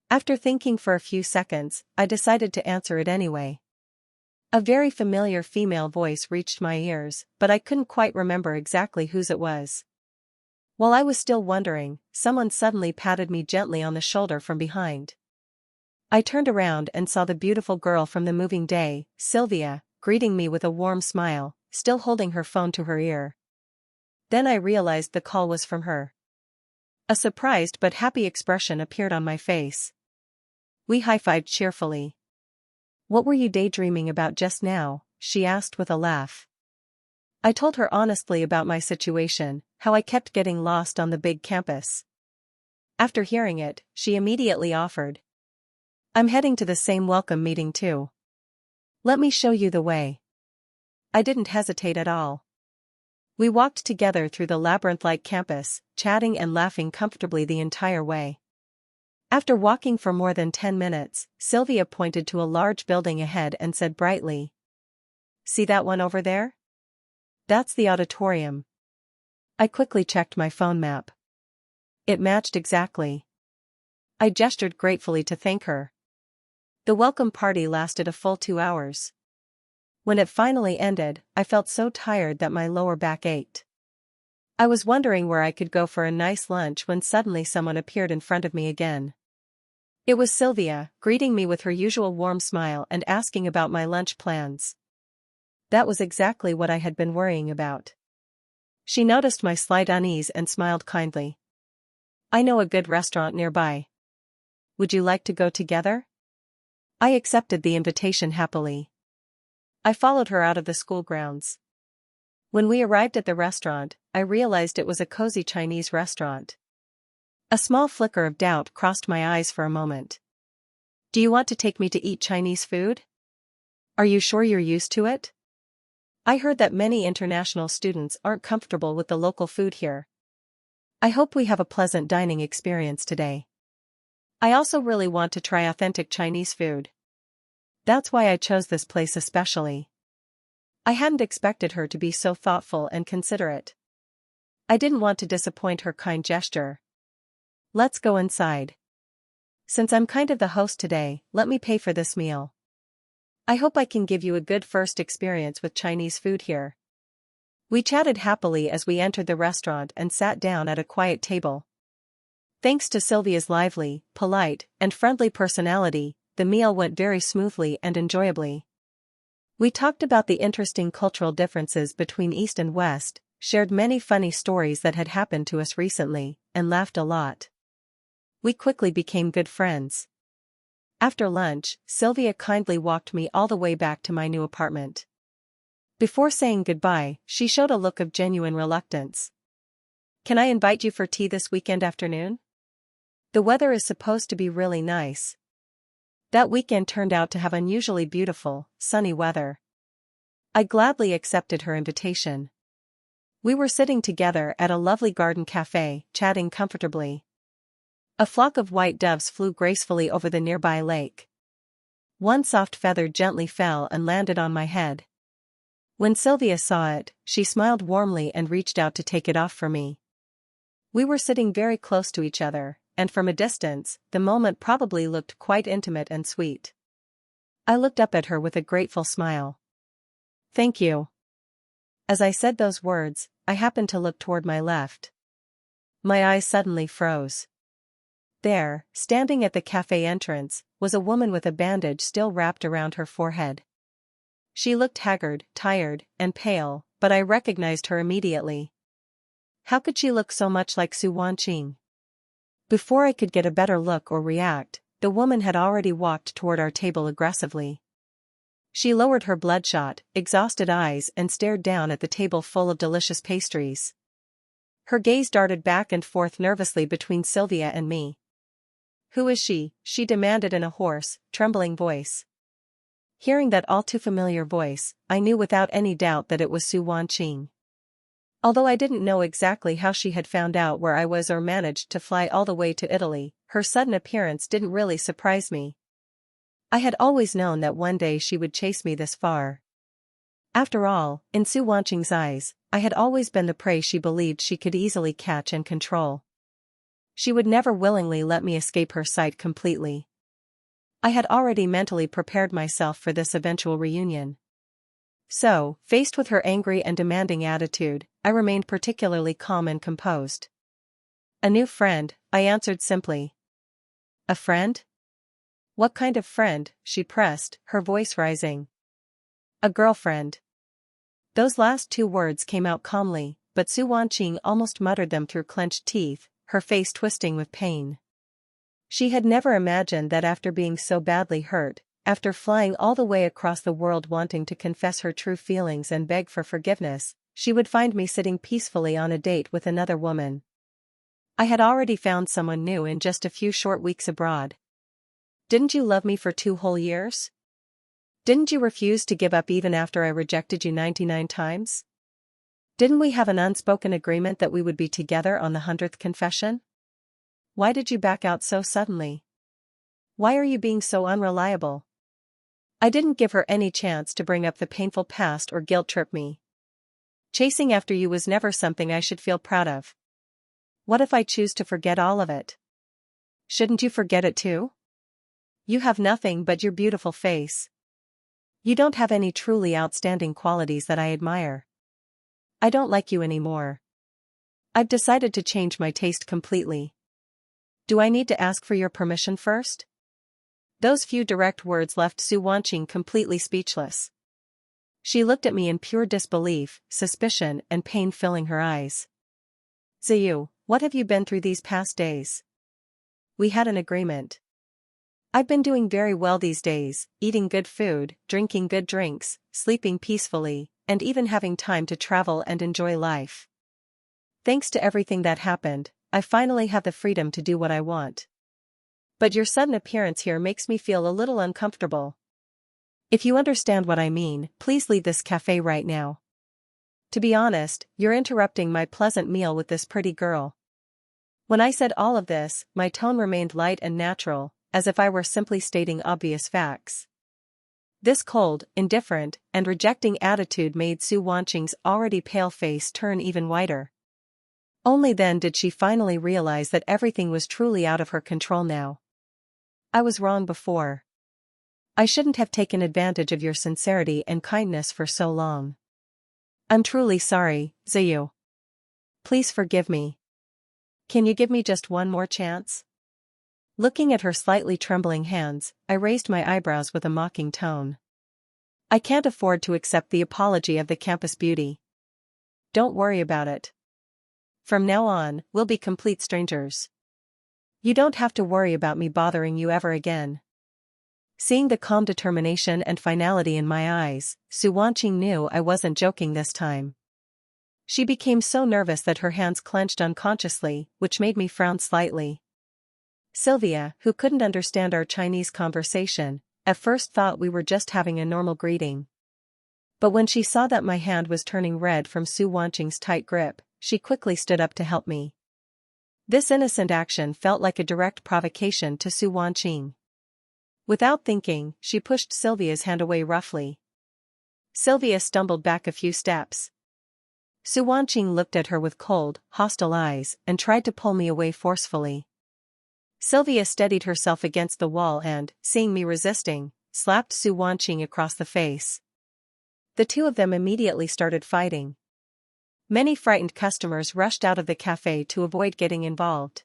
After thinking for a few seconds, I decided to answer it anyway. A very familiar female voice reached my ears, but I couldn't quite remember exactly whose it was. While I was still wondering, someone suddenly patted me gently on the shoulder from behind. I turned around and saw the beautiful girl from the moving day, Sylvia, greeting me with a warm smile, still holding her phone to her ear. Then I realized the call was from her. A surprised but happy expression appeared on my face. We high-fived cheerfully. "What were you daydreaming about just now?" she asked with a laugh. I told her honestly about my situation, how I kept getting lost on the big campus. After hearing it, she immediately offered, "I'm heading to the same welcome meeting too. Let me show you the way." I didn't hesitate at all. We walked together through the labyrinth-like campus, chatting and laughing comfortably the entire way. After walking for more than 10 minutes, Sylvia pointed to a large building ahead and said brightly, "See that one over there? That's the auditorium." I quickly checked my phone map. It matched exactly. I gestured gratefully to thank her. The welcome party lasted a full 2 hours. When it finally ended, I felt so tired that my lower back ached. I was wondering where I could go for a nice lunch when suddenly someone appeared in front of me again. It was Sylvia, greeting me with her usual warm smile and asking about my lunch plans. That was exactly what I had been worrying about. She noticed my slight unease and smiled kindly. "I know a good restaurant nearby. Would you like to go together?" I accepted the invitation happily. I followed her out of the school grounds. When we arrived at the restaurant, I realized it was a cozy Chinese restaurant. A small flicker of doubt crossed my eyes for a moment. "Do you want to take me to eat Chinese food? Are you sure you're used to it? I heard that many international students aren't comfortable with the local food here. I hope we have a pleasant dining experience today. I also really want to try authentic Chinese food. That's why I chose this place especially." I hadn't expected her to be so thoughtful and considerate. I didn't want to disappoint her kind gesture. "Let's go inside. Since I'm kind of the host today, let me pay for this meal. I hope I can give you a good first experience with Chinese food here." We chatted happily as we entered the restaurant and sat down at a quiet table. Thanks to Sylvia's lively, polite, and friendly personality, the meal went very smoothly and enjoyably. We talked about the interesting cultural differences between East and West, shared many funny stories that had happened to us recently, and laughed a lot. We quickly became good friends. After lunch, Sylvia kindly walked me all the way back to my new apartment. Before saying goodbye, she showed a look of genuine reluctance. "Can I invite you for tea this weekend afternoon? The weather is supposed to be really nice." That weekend turned out to have unusually beautiful, sunny weather. I gladly accepted her invitation. We were sitting together at a lovely garden cafe, chatting comfortably. A flock of white doves flew gracefully over the nearby lake. One soft feather gently fell and landed on my head. When Sylvia saw it, she smiled warmly and reached out to take it off for me. We were sitting very close to each other, and from a distance, the moment probably looked quite intimate and sweet. I looked up at her with a grateful smile. "Thank you." As I said those words, I happened to look toward my left. My eyes suddenly froze. There, standing at the cafe entrance, was a woman with a bandage still wrapped around her forehead. She looked haggard, tired, and pale, but I recognized her immediately. How could she look so much like Su Wanqing? Before I could get a better look or react, the woman had already walked toward our table aggressively. She lowered her bloodshot, exhausted eyes and stared down at the table full of delicious pastries. Her gaze darted back and forth nervously between Sylvia and me. "Who is she?" she demanded in a hoarse, trembling voice. Hearing that all too familiar voice, I knew without any doubt that it was Su Wanqing. Although I didn't know exactly how she had found out where I was or managed to fly all the way to Italy, her sudden appearance didn't really surprise me. I had always known that one day she would chase me this far. After all, in Su Wanqing's eyes, I had always been the prey she believed she could easily catch and control. She would never willingly let me escape her sight completely. I had already mentally prepared myself for this eventual reunion. So, faced with her angry and demanding attitude, I remained particularly calm and composed. A new friend, I answered simply. A friend? What kind of friend? She pressed, her voice rising. A girlfriend. Those last two words came out calmly, but Su Wanqing almost muttered them through clenched teeth, her face twisting with pain. She had never imagined that after being so badly hurt, after flying all the way across the world wanting to confess her true feelings and beg for forgiveness, she would find me sitting peacefully on a date with another woman. I had already found someone new in just a few short weeks abroad. Didn't you love me for 2 whole years? Didn't you refuse to give up even after I rejected you 99 times? Didn't we have an unspoken agreement that we would be together on the 100th confession? Why did you back out so suddenly? Why are you being so unreliable? I didn't give her any chance to bring up the painful past or guilt-trip me. Chasing after you was never something I should feel proud of. What if I choose to forget all of it? Shouldn't you forget it too? You have nothing but your beautiful face. You don't have any truly outstanding qualities that I admire. I don't like you anymore. I've decided to change my taste completely. Do I need to ask for your permission first? Those few direct words left Su Wanqing completely speechless. She looked at me in pure disbelief, suspicion and pain filling her eyes. Zeyu, what have you been through these past days? We had an agreement. I've been doing very well these days, eating good food, drinking good drinks, sleeping peacefully, and even having time to travel and enjoy life. Thanks to everything that happened, I finally have the freedom to do what I want. But your sudden appearance here makes me feel a little uncomfortable. If you understand what I mean, please leave this cafe right now. To be honest, you're interrupting my pleasant meal with this pretty girl. When I said all of this, my tone remained light and natural, as if I were simply stating obvious facts. This cold, indifferent, and rejecting attitude made Su Wanqing's already pale face turn even whiter. Only then did she finally realize that everything was truly out of her control now. I was wrong before. I shouldn't have taken advantage of your sincerity and kindness for so long. I'm truly sorry, Zeyu. Please forgive me. Can you give me just one more chance? Looking at her slightly trembling hands, I raised my eyebrows with a mocking tone. I can't afford to accept the apology of the campus beauty. Don't worry about it. From now on, we'll be complete strangers. You don't have to worry about me bothering you ever again. Seeing the calm determination and finality in my eyes, Su Wanqing knew I wasn't joking this time. She became so nervous that her hands clenched unconsciously, which made me frown slightly. Sylvia, who couldn't understand our Chinese conversation, at first thought we were just having a normal greeting. But when she saw that my hand was turning red from Su Wanqing's tight grip, she quickly stood up to help me. This innocent action felt like a direct provocation to Su Wanqing. Without thinking, she pushed Sylvia's hand away roughly. Sylvia stumbled back a few steps. Su Wanqing looked at her with cold, hostile eyes and tried to pull me away forcefully. Sylvia steadied herself against the wall and, seeing me resisting, slapped Su Wanqing across the face. The two of them immediately started fighting. Many frightened customers rushed out of the cafe to avoid getting involved.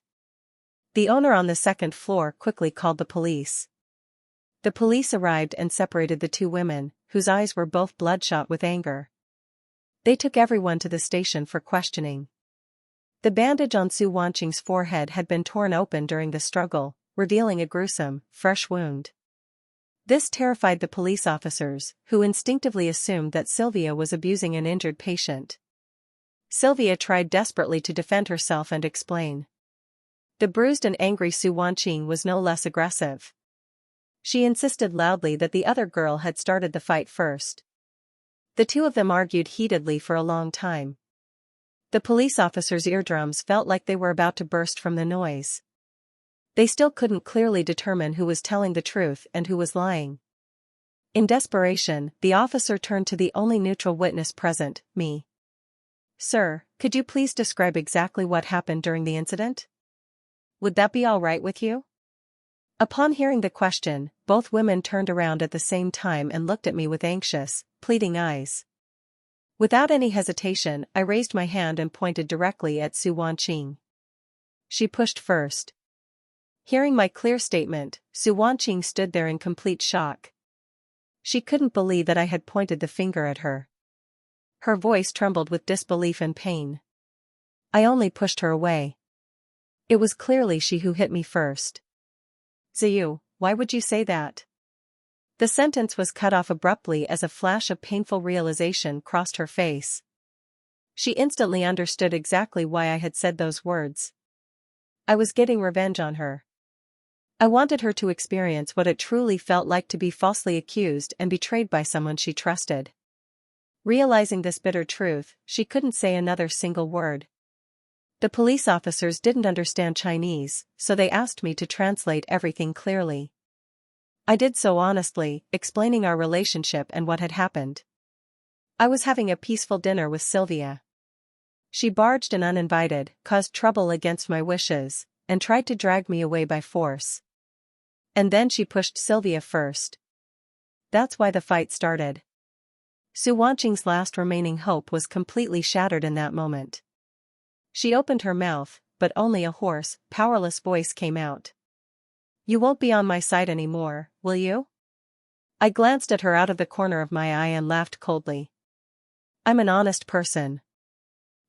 The owner on the second floor quickly called the police. The police arrived and separated the two women, whose eyes were both bloodshot with anger. They took everyone to the station for questioning. The bandage on Su Wanqing's forehead had been torn open during the struggle, revealing a gruesome, fresh wound. This terrified the police officers, who instinctively assumed that Sylvia was abusing an injured patient. Sylvia tried desperately to defend herself and explain. The bruised and angry Su Wanqing was no less aggressive. She insisted loudly that the other girl had started the fight first. The two of them argued heatedly for a long time. The police officers' eardrums felt like they were about to burst from the noise. They still couldn't clearly determine who was telling the truth and who was lying. In desperation, the officer turned to the only neutral witness present, me. Sir, could you please describe exactly what happened during the incident? Would that be all right with you? Upon hearing the question, both women turned around at the same time and looked at me with anxious, pleading eyes. Without any hesitation, I raised my hand and pointed directly at Su Wanqing. she pushed first. Hearing my clear statement, Su Wanqing stood there in complete shock. She couldn't believe that I had pointed the finger at her. Her voice trembled with disbelief and pain. I only pushed her away. It was clearly she who hit me first. Zeyu, why would you say that? The sentence was cut off abruptly as a flash of painful realization crossed her face. She instantly understood exactly why I had said those words. I was getting revenge on her. I wanted her to experience what it truly felt like to be falsely accused and betrayed by someone she trusted. Realizing this bitter truth, she couldn't say another single word. The police officers didn't understand Chinese, so they asked me to translate everything clearly. I did so honestly, explaining our relationship and what had happened. I was having a peaceful dinner with Sylvia. She barged in uninvited, caused trouble against my wishes, and tried to drag me away by force. And then she pushed Sylvia first. That's why the fight started. Su Wanqing's last remaining hope was completely shattered in that moment. She opened her mouth, but only a hoarse, powerless voice came out. You won't be on my side anymore, will you? I glanced at her out of the corner of my eye and laughed coldly. I'm an honest person.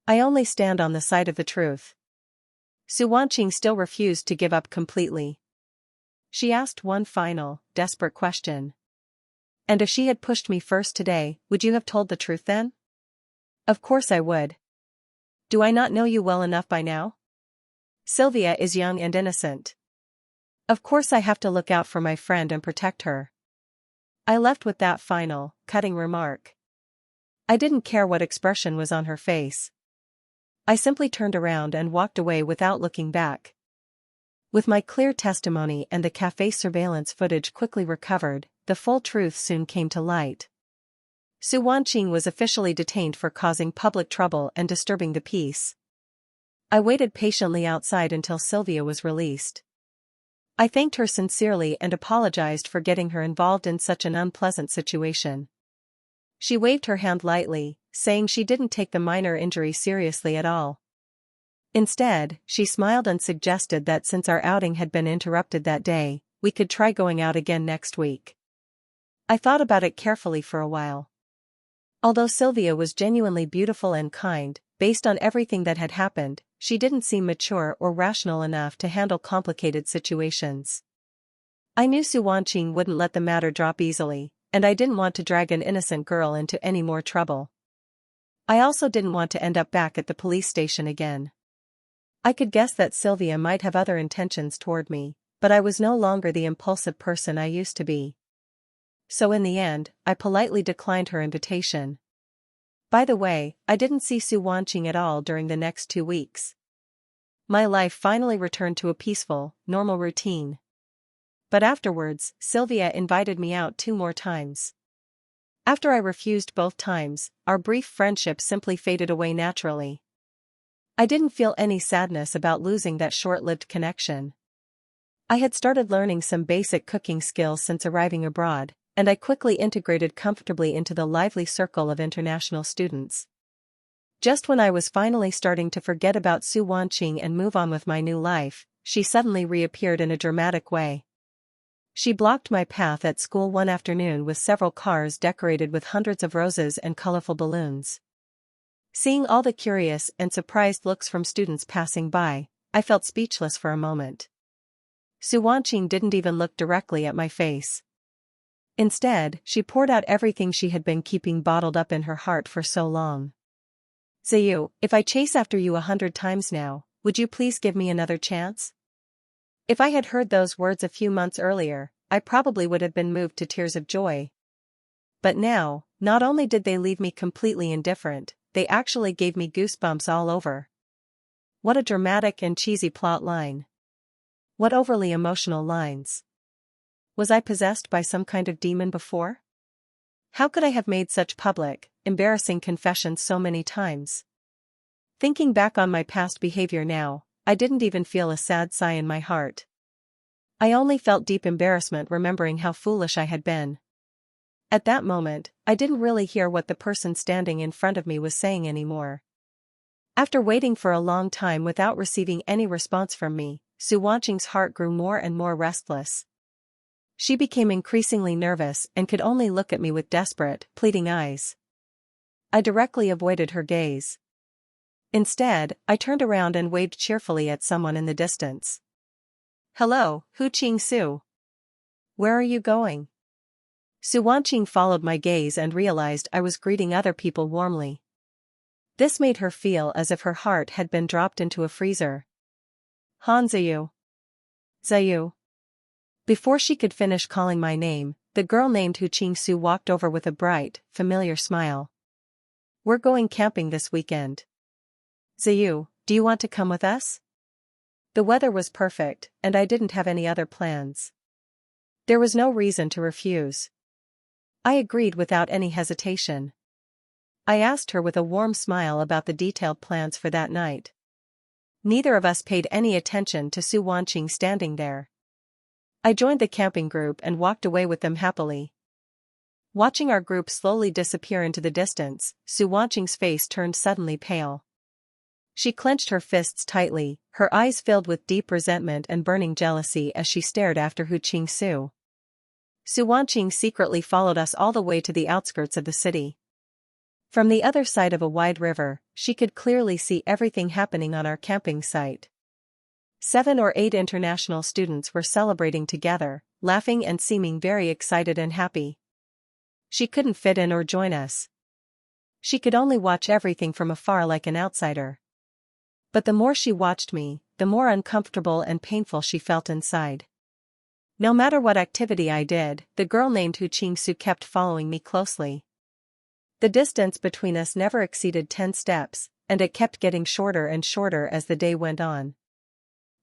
I only stand on the side of the truth. Su Wanqing still refused to give up completely. She asked one final, desperate question. And if she had pushed me first today, would you have told the truth then? Of course I would. Do I not know you well enough by now? Sylvia is young and innocent. Of course I have to look out for my friend and protect her. I left with that final, cutting remark. I didn't care what expression was on her face. I simply turned around and walked away without looking back. With my clear testimony and the cafe surveillance footage quickly recovered, the full truth soon came to light. Su Wanqing was officially detained for causing public trouble and disturbing the peace. I waited patiently outside until Sylvia was released. I thanked her sincerely and apologized for getting her involved in such an unpleasant situation. She waved her hand lightly, saying she didn't take the minor injury seriously at all. Instead, she smiled and suggested that since our outing had been interrupted that day, we could try going out again next week. I thought about it carefully for a while. Although Sylvia was genuinely beautiful and kind, based on everything that had happened, she didn't seem mature or rational enough to handle complicated situations. I knew Su Wanqing wouldn't let the matter drop easily, and I didn't want to drag an innocent girl into any more trouble. I also didn't want to end up back at the police station again. I could guess that Sylvia might have other intentions toward me, but I was no longer the impulsive person I used to be. So in the end, I politely declined her invitation. By the way, I didn't see Su Wanqing at all during the next 2 weeks. My life finally returned to a peaceful, normal routine. But afterwards, Sylvia invited me out 2 more times. After I refused both times, our brief friendship simply faded away naturally. I didn't feel any sadness about losing that short-lived connection. I had started learning some basic cooking skills since arriving abroad, and I quickly integrated comfortably into the lively circle of international students. Just when I was finally starting to forget about Su Wanqing and move on with my new life, she suddenly reappeared in a dramatic way. She blocked my path at school one afternoon with several cars decorated with hundreds of roses and colorful balloons. Seeing all the curious and surprised looks from students passing by, I felt speechless for a moment. Su Wanqing didn't even look directly at my face. Instead, she poured out everything she had been keeping bottled up in her heart for so long. Zeyu, if I chase after you 100 times now, would you please give me another chance? If I had heard those words a few months earlier, I probably would have been moved to tears of joy. But now, not only did they leave me completely indifferent, they actually gave me goosebumps all over. What a dramatic and cheesy plot line. What overly emotional lines. Was I possessed by some kind of demon before? How could I have made such public, embarrassing confessions so many times? Thinking back on my past behavior now, I didn't even feel a sad sigh in my heart. I only felt deep embarrassment remembering how foolish I had been. At that moment, I didn't really hear what the person standing in front of me was saying anymore. After waiting for a long time without receiving any response from me, Su Wanqing's heart grew more and more restless. She became increasingly nervous and could only look at me with desperate, pleading eyes. I directly avoided her gaze. Instead, I turned around and waved cheerfully at someone in the distance. "Hello, Su. Where are you going?" Su Wanqing followed my gaze and realized I was greeting other people warmly. This made her feel as if her heart had been dropped into a freezer. Zeyu. Zeyu. Before she could finish calling my name, the girl named Su walked over with a bright, familiar smile. "We're going camping this weekend. Zeyu, do you want to come with us?" The weather was perfect, and I didn't have any other plans. There was no reason to refuse. I agreed without any hesitation. I asked her with a warm smile about the detailed plans for that night. Neither of us paid any attention to Su Wanqing standing there. I joined the camping group and walked away with them happily. Watching our group slowly disappear into the distance, Su Wanqing's face turned suddenly pale. She clenched her fists tightly, her eyes filled with deep resentment and burning jealousy as she stared after Su. Su Wanqing secretly followed us all the way to the outskirts of the city. From the other side of a wide river, she could clearly see everything happening on our camping site. 7 or 8 international students were celebrating together, laughing and seeming very excited and happy. She couldn't fit in or join us. She could only watch everything from afar like an outsider. But the more she watched me, the more uncomfortable and painful she felt inside. No matter what activity I did, the girl named Su kept following me closely. The distance between us never exceeded 10 steps, and it kept getting shorter and shorter as the day went on.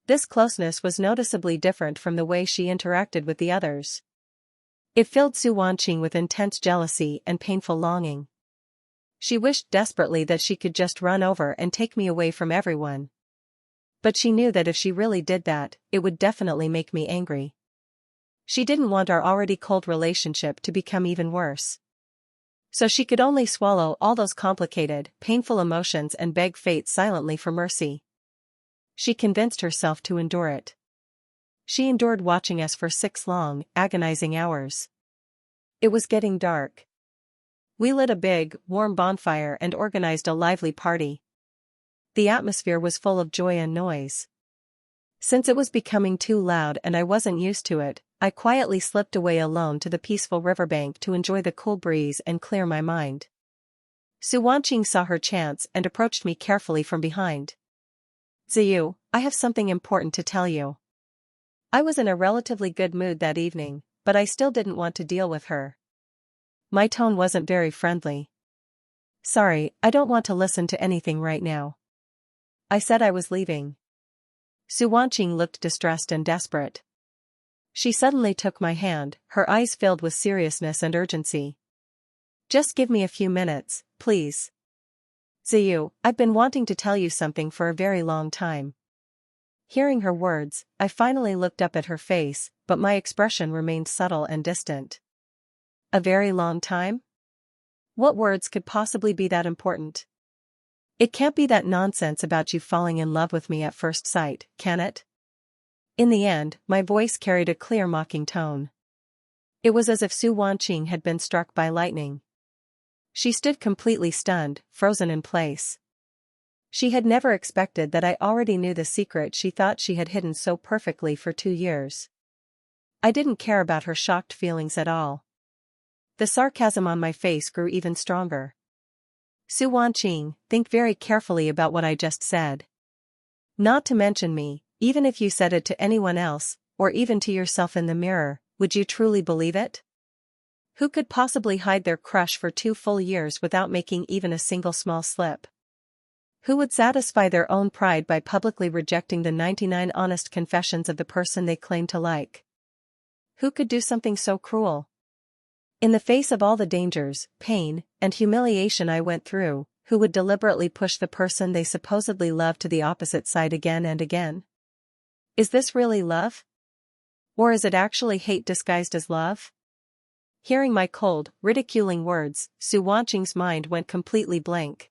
This closeness was noticeably different from the way she interacted with the others. It filled Su Wanqing with intense jealousy and painful longing. She wished desperately that she could just run over and take me away from everyone. But she knew that if she really did that, it would definitely make me angry. She didn't want our already cold relationship to become even worse. So she could only swallow all those complicated, painful emotions and beg fate silently for mercy. She convinced herself to endure it. She endured watching us for 6 long, agonizing hours. It was getting dark. We lit a big, warm bonfire and organized a lively party. The atmosphere was full of joy and noise. Since it was becoming too loud and I wasn't used to it, I quietly slipped away alone to the peaceful riverbank to enjoy the cool breeze and clear my mind. Su Wanqing saw her chance and approached me carefully from behind. "Zeyu, I have something important to tell you." I was in a relatively good mood that evening, but I still didn't want to deal with her. My tone wasn't very friendly. "Sorry, I don't want to listen to anything right now." I said I was leaving. Su Wanqing looked distressed and desperate. She suddenly took my hand, her eyes filled with seriousness and urgency. "Just give me a few minutes, please. Zeyu, I've been wanting to tell you something for a very long time." Hearing her words, I finally looked up at her face, but my expression remained subtle and distant. A very long time? What words could possibly be that important? It can't be that nonsense about you falling in love with me at first sight, can it? In the end, my voice carried a clear mocking tone. It was as if Su Wanqing had been struck by lightning. She stood completely stunned, frozen in place. She had never expected that I already knew the secret she thought she had hidden so perfectly for 2 years. I didn't care about her shocked feelings at all. The sarcasm on my face grew even stronger. "Su Wanqing, think very carefully about what I just said. Not to mention me, even if you said it to anyone else, or even to yourself in the mirror, would you truly believe it? Who could possibly hide their crush for 2 full years without making even a single small slip? Who would satisfy their own pride by publicly rejecting the 99 honest confessions of the person they claim to like? Who could do something so cruel? In the face of all the dangers, pain, and humiliation I went through, who would deliberately push the person they supposedly love to the opposite side again and again? Is this really love? Or is it actually hate disguised as love?" Hearing my cold, ridiculing words, Su Wanqing's mind went completely blank.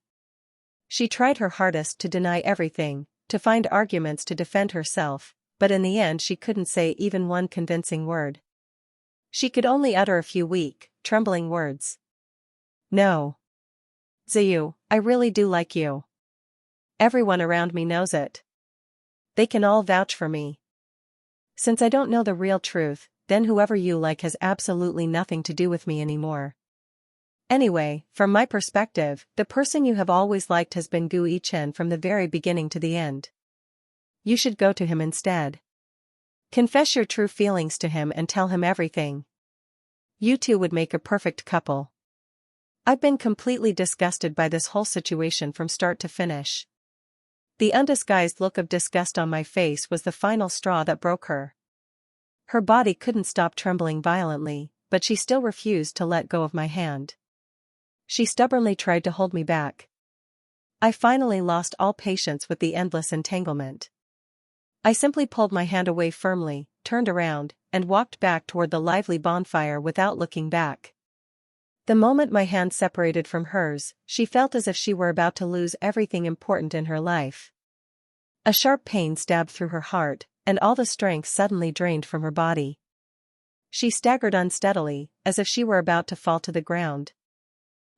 She tried her hardest to deny everything, to find arguments to defend herself, but in the end she couldn't say even one convincing word. She could only utter a few weak, trembling words. No. Zeyu, I really do like you. Everyone around me knows it. They can all vouch for me. Since I don't know the real truth, then whoever you like has absolutely nothing to do with me anymore. Anyway, from my perspective, the person you have always liked has been Gu Yichen from the very beginning to the end. You should go to him instead. Confess your true feelings to him and tell him everything. You two would make a perfect couple. I've been completely disgusted by this whole situation from start to finish. The undisguised look of disgust on my face was the final straw that broke her. Her body couldn't stop trembling violently, but she still refused to let go of my hand. She stubbornly tried to hold me back. I finally lost all patience with the endless entanglement. I simply pulled my hand away firmly, turned around, and walked back toward the lively bonfire without looking back. The moment my hand separated from hers, she felt as if she were about to lose everything important in her life. A sharp pain stabbed through her heart, and all the strength suddenly drained from her body. She staggered unsteadily, as if she were about to fall to the ground.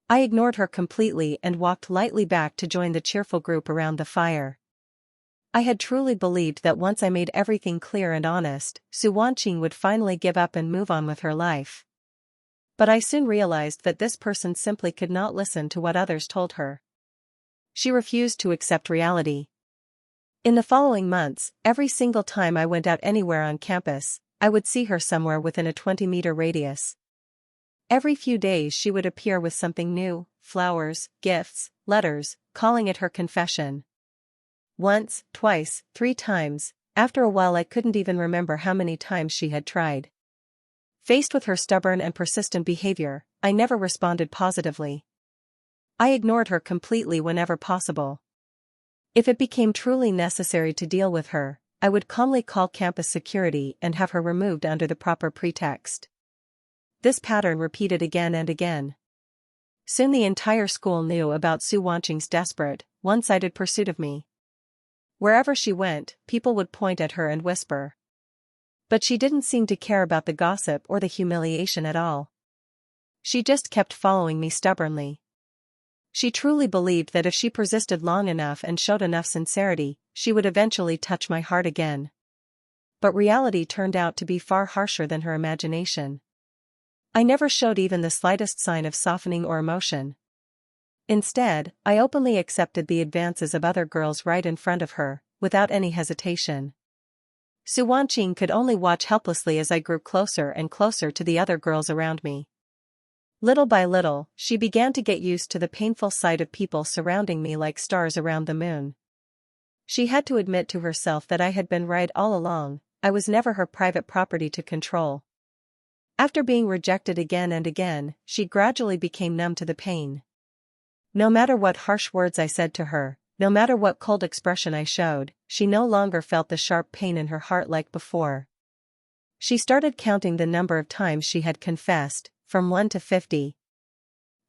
I ignored her completely and walked lightly back to join the cheerful group around the fire. I had truly believed that once I made everything clear and honest, Su Wanqing would finally give up and move on with her life. But I soon realized that this person simply could not listen to what others told her. She refused to accept reality. In the following months, every single time I went out anywhere on campus, I would see her somewhere within a 20-meter radius. Every few days she would appear with something new, flowers, gifts, letters, calling it her confession. Once, twice, 3 times, after a while I couldn't even remember how many times she had tried. Faced with her stubborn and persistent behavior, I never responded positively. I ignored her completely whenever possible. If it became truly necessary to deal with her, I would calmly call campus security and have her removed under the proper pretext. This pattern repeated again and again. Soon the entire school knew about Su Wanqing's desperate, one-sided pursuit of me. Wherever she went, people would point at her and whisper. But she didn't seem to care about the gossip or the humiliation at all. She just kept following me stubbornly. She truly believed that if she persisted long enough and showed enough sincerity, she would eventually touch my heart again. But reality turned out to be far harsher than her imagination. I never showed even the slightest sign of softening or emotion. Instead, I openly accepted the advances of other girls right in front of her, without any hesitation. Su Wanqing could only watch helplessly as I grew closer and closer to the other girls around me. Little by little, she began to get used to the painful sight of people surrounding me like stars around the moon. She had to admit to herself that I had been right all along. I was never her private property to control. After being rejected again and again, she gradually became numb to the pain. No matter what harsh words I said to her, no matter what cold expression I showed, she no longer felt the sharp pain in her heart like before. She started counting the number of times she had confessed, from 1 to 50.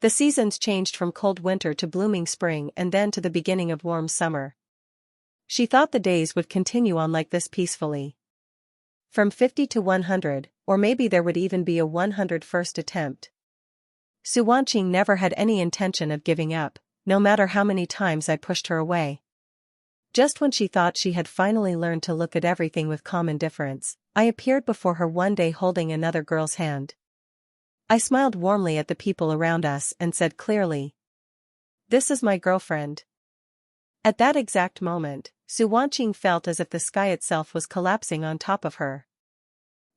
The seasons changed from cold winter to blooming spring and then to the beginning of warm summer. She thought the days would continue on like this peacefully. From 50 to 100, or maybe there would even be a 101st attempt. Su Wanqing never had any intention of giving up, no matter how many times I pushed her away. Just when she thought she had finally learned to look at everything with calm indifference, I appeared before her one day holding another girl's hand. I smiled warmly at the people around us and said clearly, "This is my girlfriend." At that exact moment, Su Wanqing felt as if the sky itself was collapsing on top of her.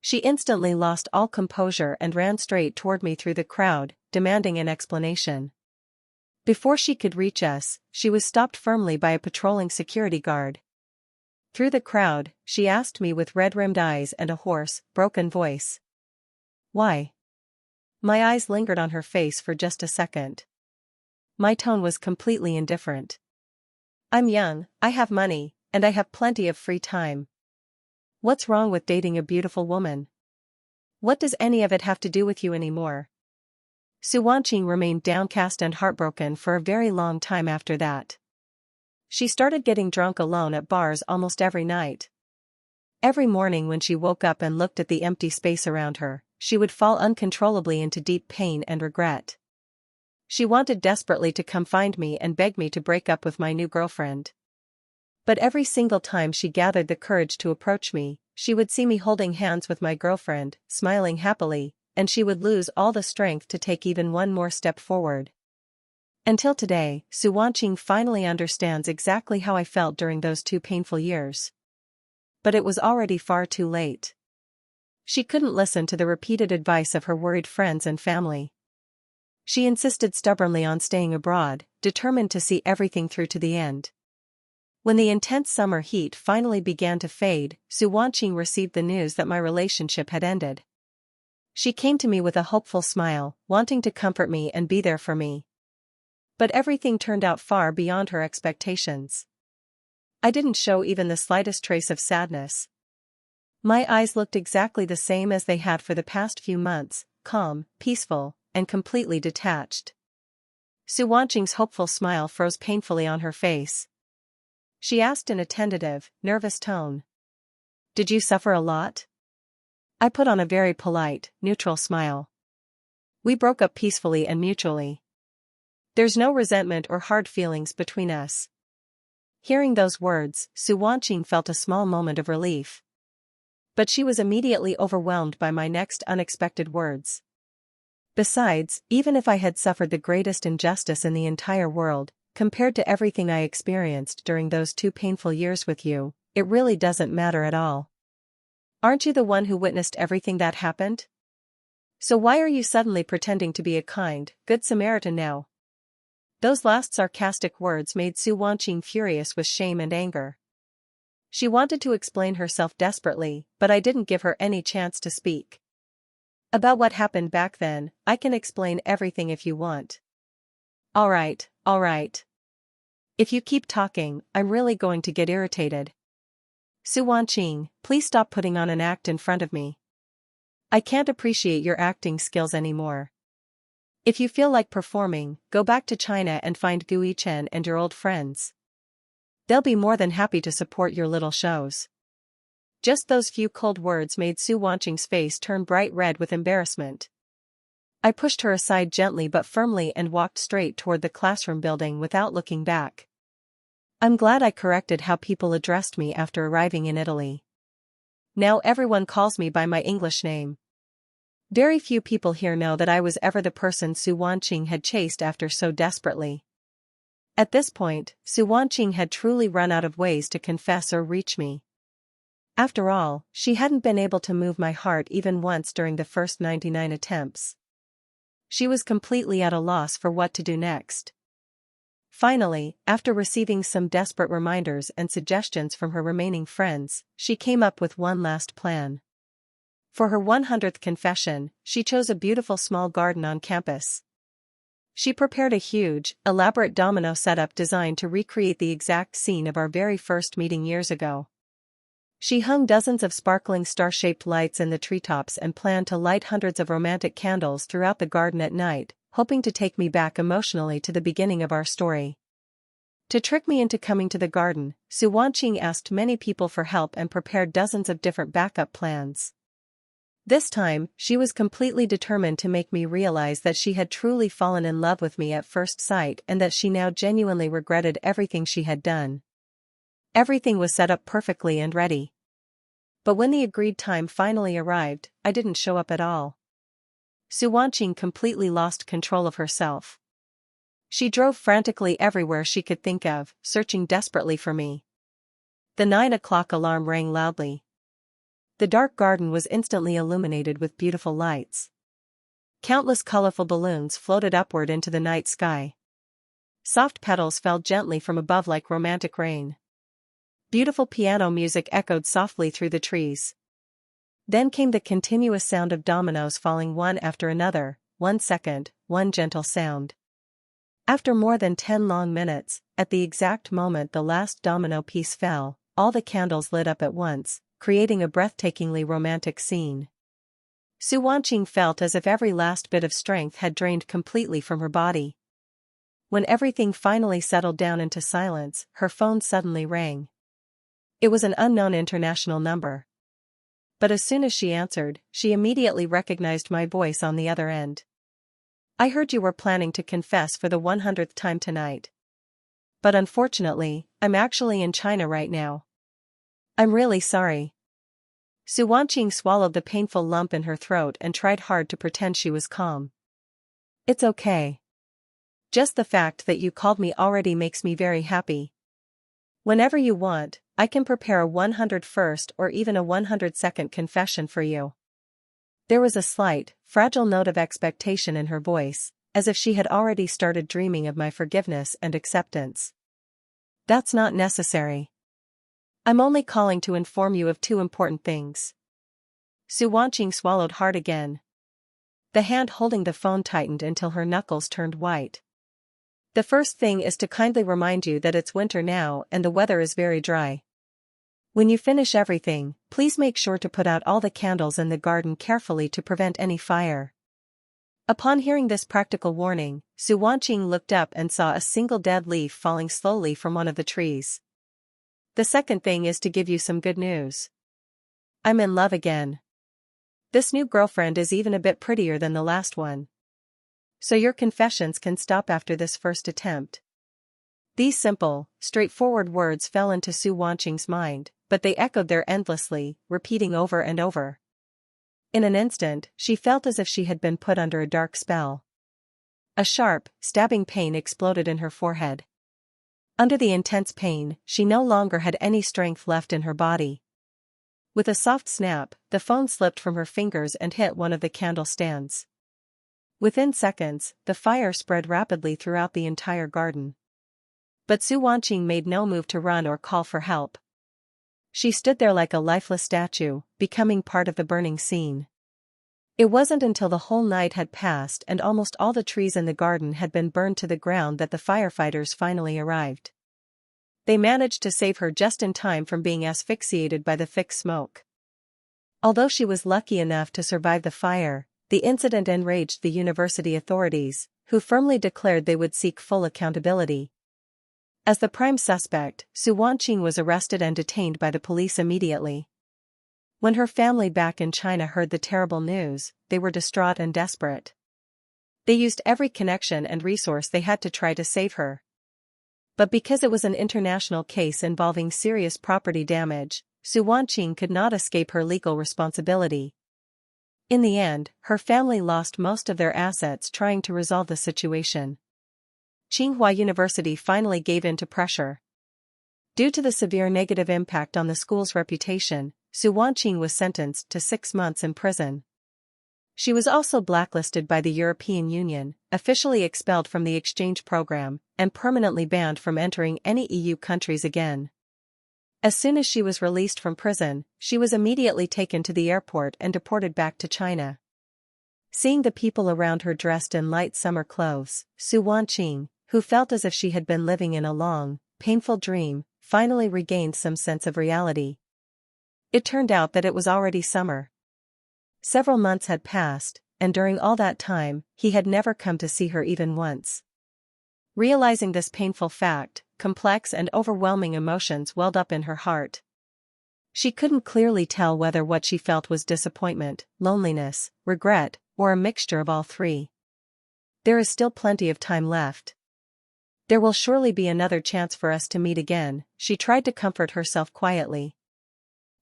She instantly lost all composure and ran straight toward me through the crowd, demanding an explanation. Before she could reach us, she was stopped firmly by a patrolling security guard. Through the crowd, she asked me with red-rimmed eyes and a hoarse, broken voice. "Why?" My eyes lingered on her face for just a second. My tone was completely indifferent. "I'm young, I have money, and I have plenty of free time. What's wrong with dating a beautiful woman? What does any of it have to do with you anymore?" Su Wanqing remained downcast and heartbroken for a very long time after that. She started getting drunk alone at bars almost every night. Every morning when she woke up and looked at the empty space around her, she would fall uncontrollably into deep pain and regret. She wanted desperately to come find me and beg me to break up with my new girlfriend. But every single time she gathered the courage to approach me, she would see me holding hands with my girlfriend, smiling happily, and she would lose all the strength to take even one more step forward. Until today, Su Wanqing finally understands exactly how I felt during those 2 painful years. But it was already far too late. She couldn't listen to the repeated advice of her worried friends and family. She insisted stubbornly on staying abroad, determined to see everything through to the end. When the intense summer heat finally began to fade, Su Wanqing received the news that my relationship had ended. She came to me with a hopeful smile, wanting to comfort me and be there for me. But everything turned out far beyond her expectations. I didn't show even the slightest trace of sadness. My eyes looked exactly the same as they had for the past few months, calm, peaceful, and completely detached. Su Wanqing's hopeful smile froze painfully on her face. She asked in a tentative, nervous tone. "Did you suffer a lot?" I put on a very polite, neutral smile. "We broke up peacefully and mutually. There's no resentment or hard feelings between us." Hearing those words, Su Wanqing felt a small moment of relief. But she was immediately overwhelmed by my next unexpected words. "Besides, even if I had suffered the greatest injustice in the entire world, compared to everything I experienced during those 2 painful years with you, it really doesn't matter at all. Aren't you the one who witnessed everything that happened? So why are you suddenly pretending to be a kind, good Samaritan now?" Those last sarcastic words made Su Wanqing furious with shame and anger. She wanted to explain herself desperately, but I didn't give her any chance to speak. "About what happened back then, I can explain everything if you want." All right. If you keep talking, I'm really going to get irritated. Su Wanqing, please stop putting on an act in front of me. I can't appreciate your acting skills anymore. If you feel like performing, go back to China and find Gui Chen and your old friends. They'll be more than happy to support your little shows. Just those few cold words made Su Wanqing's face turn bright red with embarrassment. I pushed her aside gently but firmly and walked straight toward the classroom building without looking back. I'm glad I corrected how people addressed me after arriving in Italy. Now everyone calls me by my English name. Very few people here know that I was ever the person Su Wanqing had chased after so desperately. At this point, Su Wanqing had truly run out of ways to confess or reach me. After all, she hadn't been able to move my heart even once during the first 99 attempts. She was completely at a loss for what to do next. Finally, after receiving some desperate reminders and suggestions from her remaining friends, she came up with one last plan. For her 100th confession, she chose a beautiful small garden on campus. She prepared a huge, elaborate domino setup designed to recreate the exact scene of our very first meeting years ago. She hung dozens of sparkling star-shaped lights in the treetops and planned to light hundreds of romantic candles throughout the garden at night, hoping to take me back emotionally to the beginning of our story. To trick me into coming to the garden, Su Wanqing asked many people for help and prepared dozens of different backup plans. This time, she was completely determined to make me realize that she had truly fallen in love with me at first sight and that she now genuinely regretted everything she had done. Everything was set up perfectly and ready. But when the agreed time finally arrived, I didn't show up at all. Su Wanqing completely lost control of herself. She drove frantically everywhere she could think of, searching desperately for me. The 9 o'clock alarm rang loudly. The dark garden was instantly illuminated with beautiful lights. Countless colorful balloons floated upward into the night sky. Soft petals fell gently from above like romantic rain. Beautiful piano music echoed softly through the trees. Then came the continuous sound of dominoes falling one after another, 1 second, one gentle sound. After more than 10 long minutes, at the exact moment the last domino piece fell, all the candles lit up at once, creating a breathtakingly romantic scene. Su Wanqing felt as if every last bit of strength had drained completely from her body. When everything finally settled down into silence, her phone suddenly rang. It was an unknown international number. But as soon as she answered, she immediately recognized my voice on the other end. "I heard you were planning to confess for the 100th time tonight. But unfortunately, I'm actually in China right now. I'm really sorry." Su Wanqing swallowed the painful lump in her throat and tried hard to pretend she was calm. "It's okay. Just the fact that you called me already makes me very happy. Whenever you want, I can prepare a 101st or even a 102nd confession for you." There was a slight, fragile note of expectation in her voice, as if she had already started dreaming of my forgiveness and acceptance. "That's not necessary. I'm only calling to inform you of two important things." Su Wanqing swallowed hard again. The hand holding the phone tightened until her knuckles turned white. "The first thing is to kindly remind you that it's winter now and the weather is very dry. When you finish everything, please make sure to put out all the candles in the garden carefully to prevent any fire." Upon hearing this practical warning, Su Wanqing looked up and saw a single dead leaf falling slowly from one of the trees. "The second thing is to give you some good news. I'm in love again. This new girlfriend is even a bit prettier than the last one. So your confessions can stop after this first attempt." These simple, straightforward words fell into Su Wanqing's mind, but they echoed there endlessly, repeating over and over. In an instant, she felt as if she had been put under a dark spell. A sharp, stabbing pain exploded in her forehead. Under the intense pain, she no longer had any strength left in her body. With a soft snap, the phone slipped from her fingers and hit one of the candle stands. Within seconds, the fire spread rapidly throughout the entire garden. But Su Wanqing made no move to run or call for help. She stood there like a lifeless statue, becoming part of the burning scene. It wasn't until the whole night had passed and almost all the trees in the garden had been burned to the ground that the firefighters finally arrived. They managed to save her just in time from being asphyxiated by the thick smoke. Although she was lucky enough to survive the fire, the incident enraged the university authorities, who firmly declared they would seek full accountability. As the prime suspect, Su Wanqing was arrested and detained by the police immediately. When her family back in China heard the terrible news, they were distraught and desperate. They used every connection and resource they had to try to save her. But because it was an international case involving serious property damage, Su Wanqing could not escape her legal responsibility. In the end, her family lost most of their assets trying to resolve the situation. Tsinghua University finally gave in to pressure. Due to the severe negative impact on the school's reputation, Su Wanqing was sentenced to 6 months in prison. She was also blacklisted by the European Union, officially expelled from the exchange program, and permanently banned from entering any EU countries again. As soon as she was released from prison, she was immediately taken to the airport and deported back to China. Seeing the people around her dressed in light summer clothes, Su Wanqing, who felt as if she had been living in a long, painful dream, finally regained some sense of reality. It turned out that it was already summer. Several months had passed, and during all that time, he had never come to see her even once. Realizing this painful fact, complex and overwhelming emotions welled up in her heart. She couldn't clearly tell whether what she felt was disappointment, loneliness, regret, or a mixture of all three. There is still plenty of time left. There will surely be another chance for us to meet again, she tried to comfort herself quietly.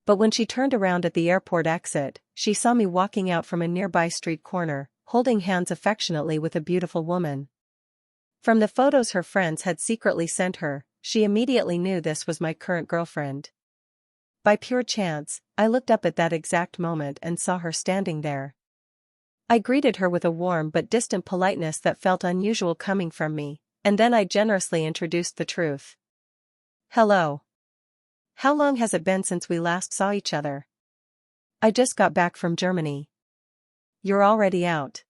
But when she turned around at the airport exit, she saw me walking out from a nearby street corner, holding hands affectionately with a beautiful woman. From the photos her friends had secretly sent her, she immediately knew this was my current girlfriend. By pure chance, I looked up at that exact moment and saw her standing there. I greeted her with a warm but distant politeness that felt unusual coming from me, and then I generously introduced the truth. "Hello. How long has it been since we last saw each other? I just got back from Germany. You're already out.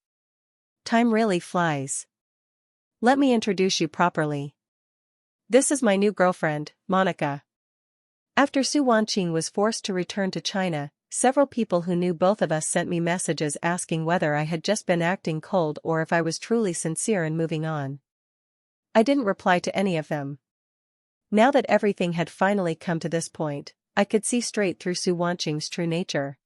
Time really flies. Let me introduce you properly. This is my new girlfriend, Monica." After Su Wanqing was forced to return to China, several people who knew both of us sent me messages asking whether I had just been acting cold or if I was truly sincere in moving on. I didn't reply to any of them. Now that everything had finally come to this point, I could see straight through Su Wanqing's true nature.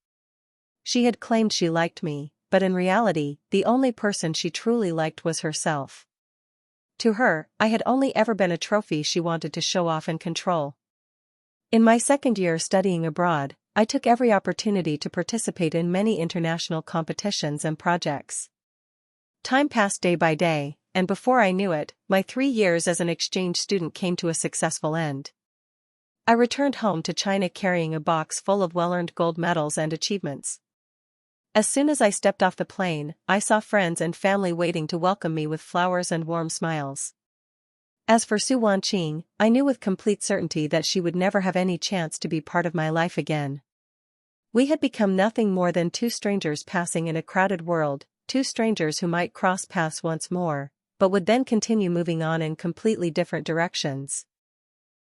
She had claimed she liked me, but in reality, the only person she truly liked was herself. To her, I had only ever been a trophy she wanted to show off and control. In my second year studying abroad, I took every opportunity to participate in many international competitions and projects. Time passed day by day, and before I knew it, my 3 years as an exchange student came to a successful end. I returned home to China carrying a box full of well-earned gold medals and achievements. As soon as I stepped off the plane, I saw friends and family waiting to welcome me with flowers and warm smiles. As for Su Wanqing, I knew with complete certainty that she would never have any chance to be part of my life again. We had become nothing more than two strangers passing in a crowded world, two strangers who might cross paths once more, but would then continue moving on in completely different directions.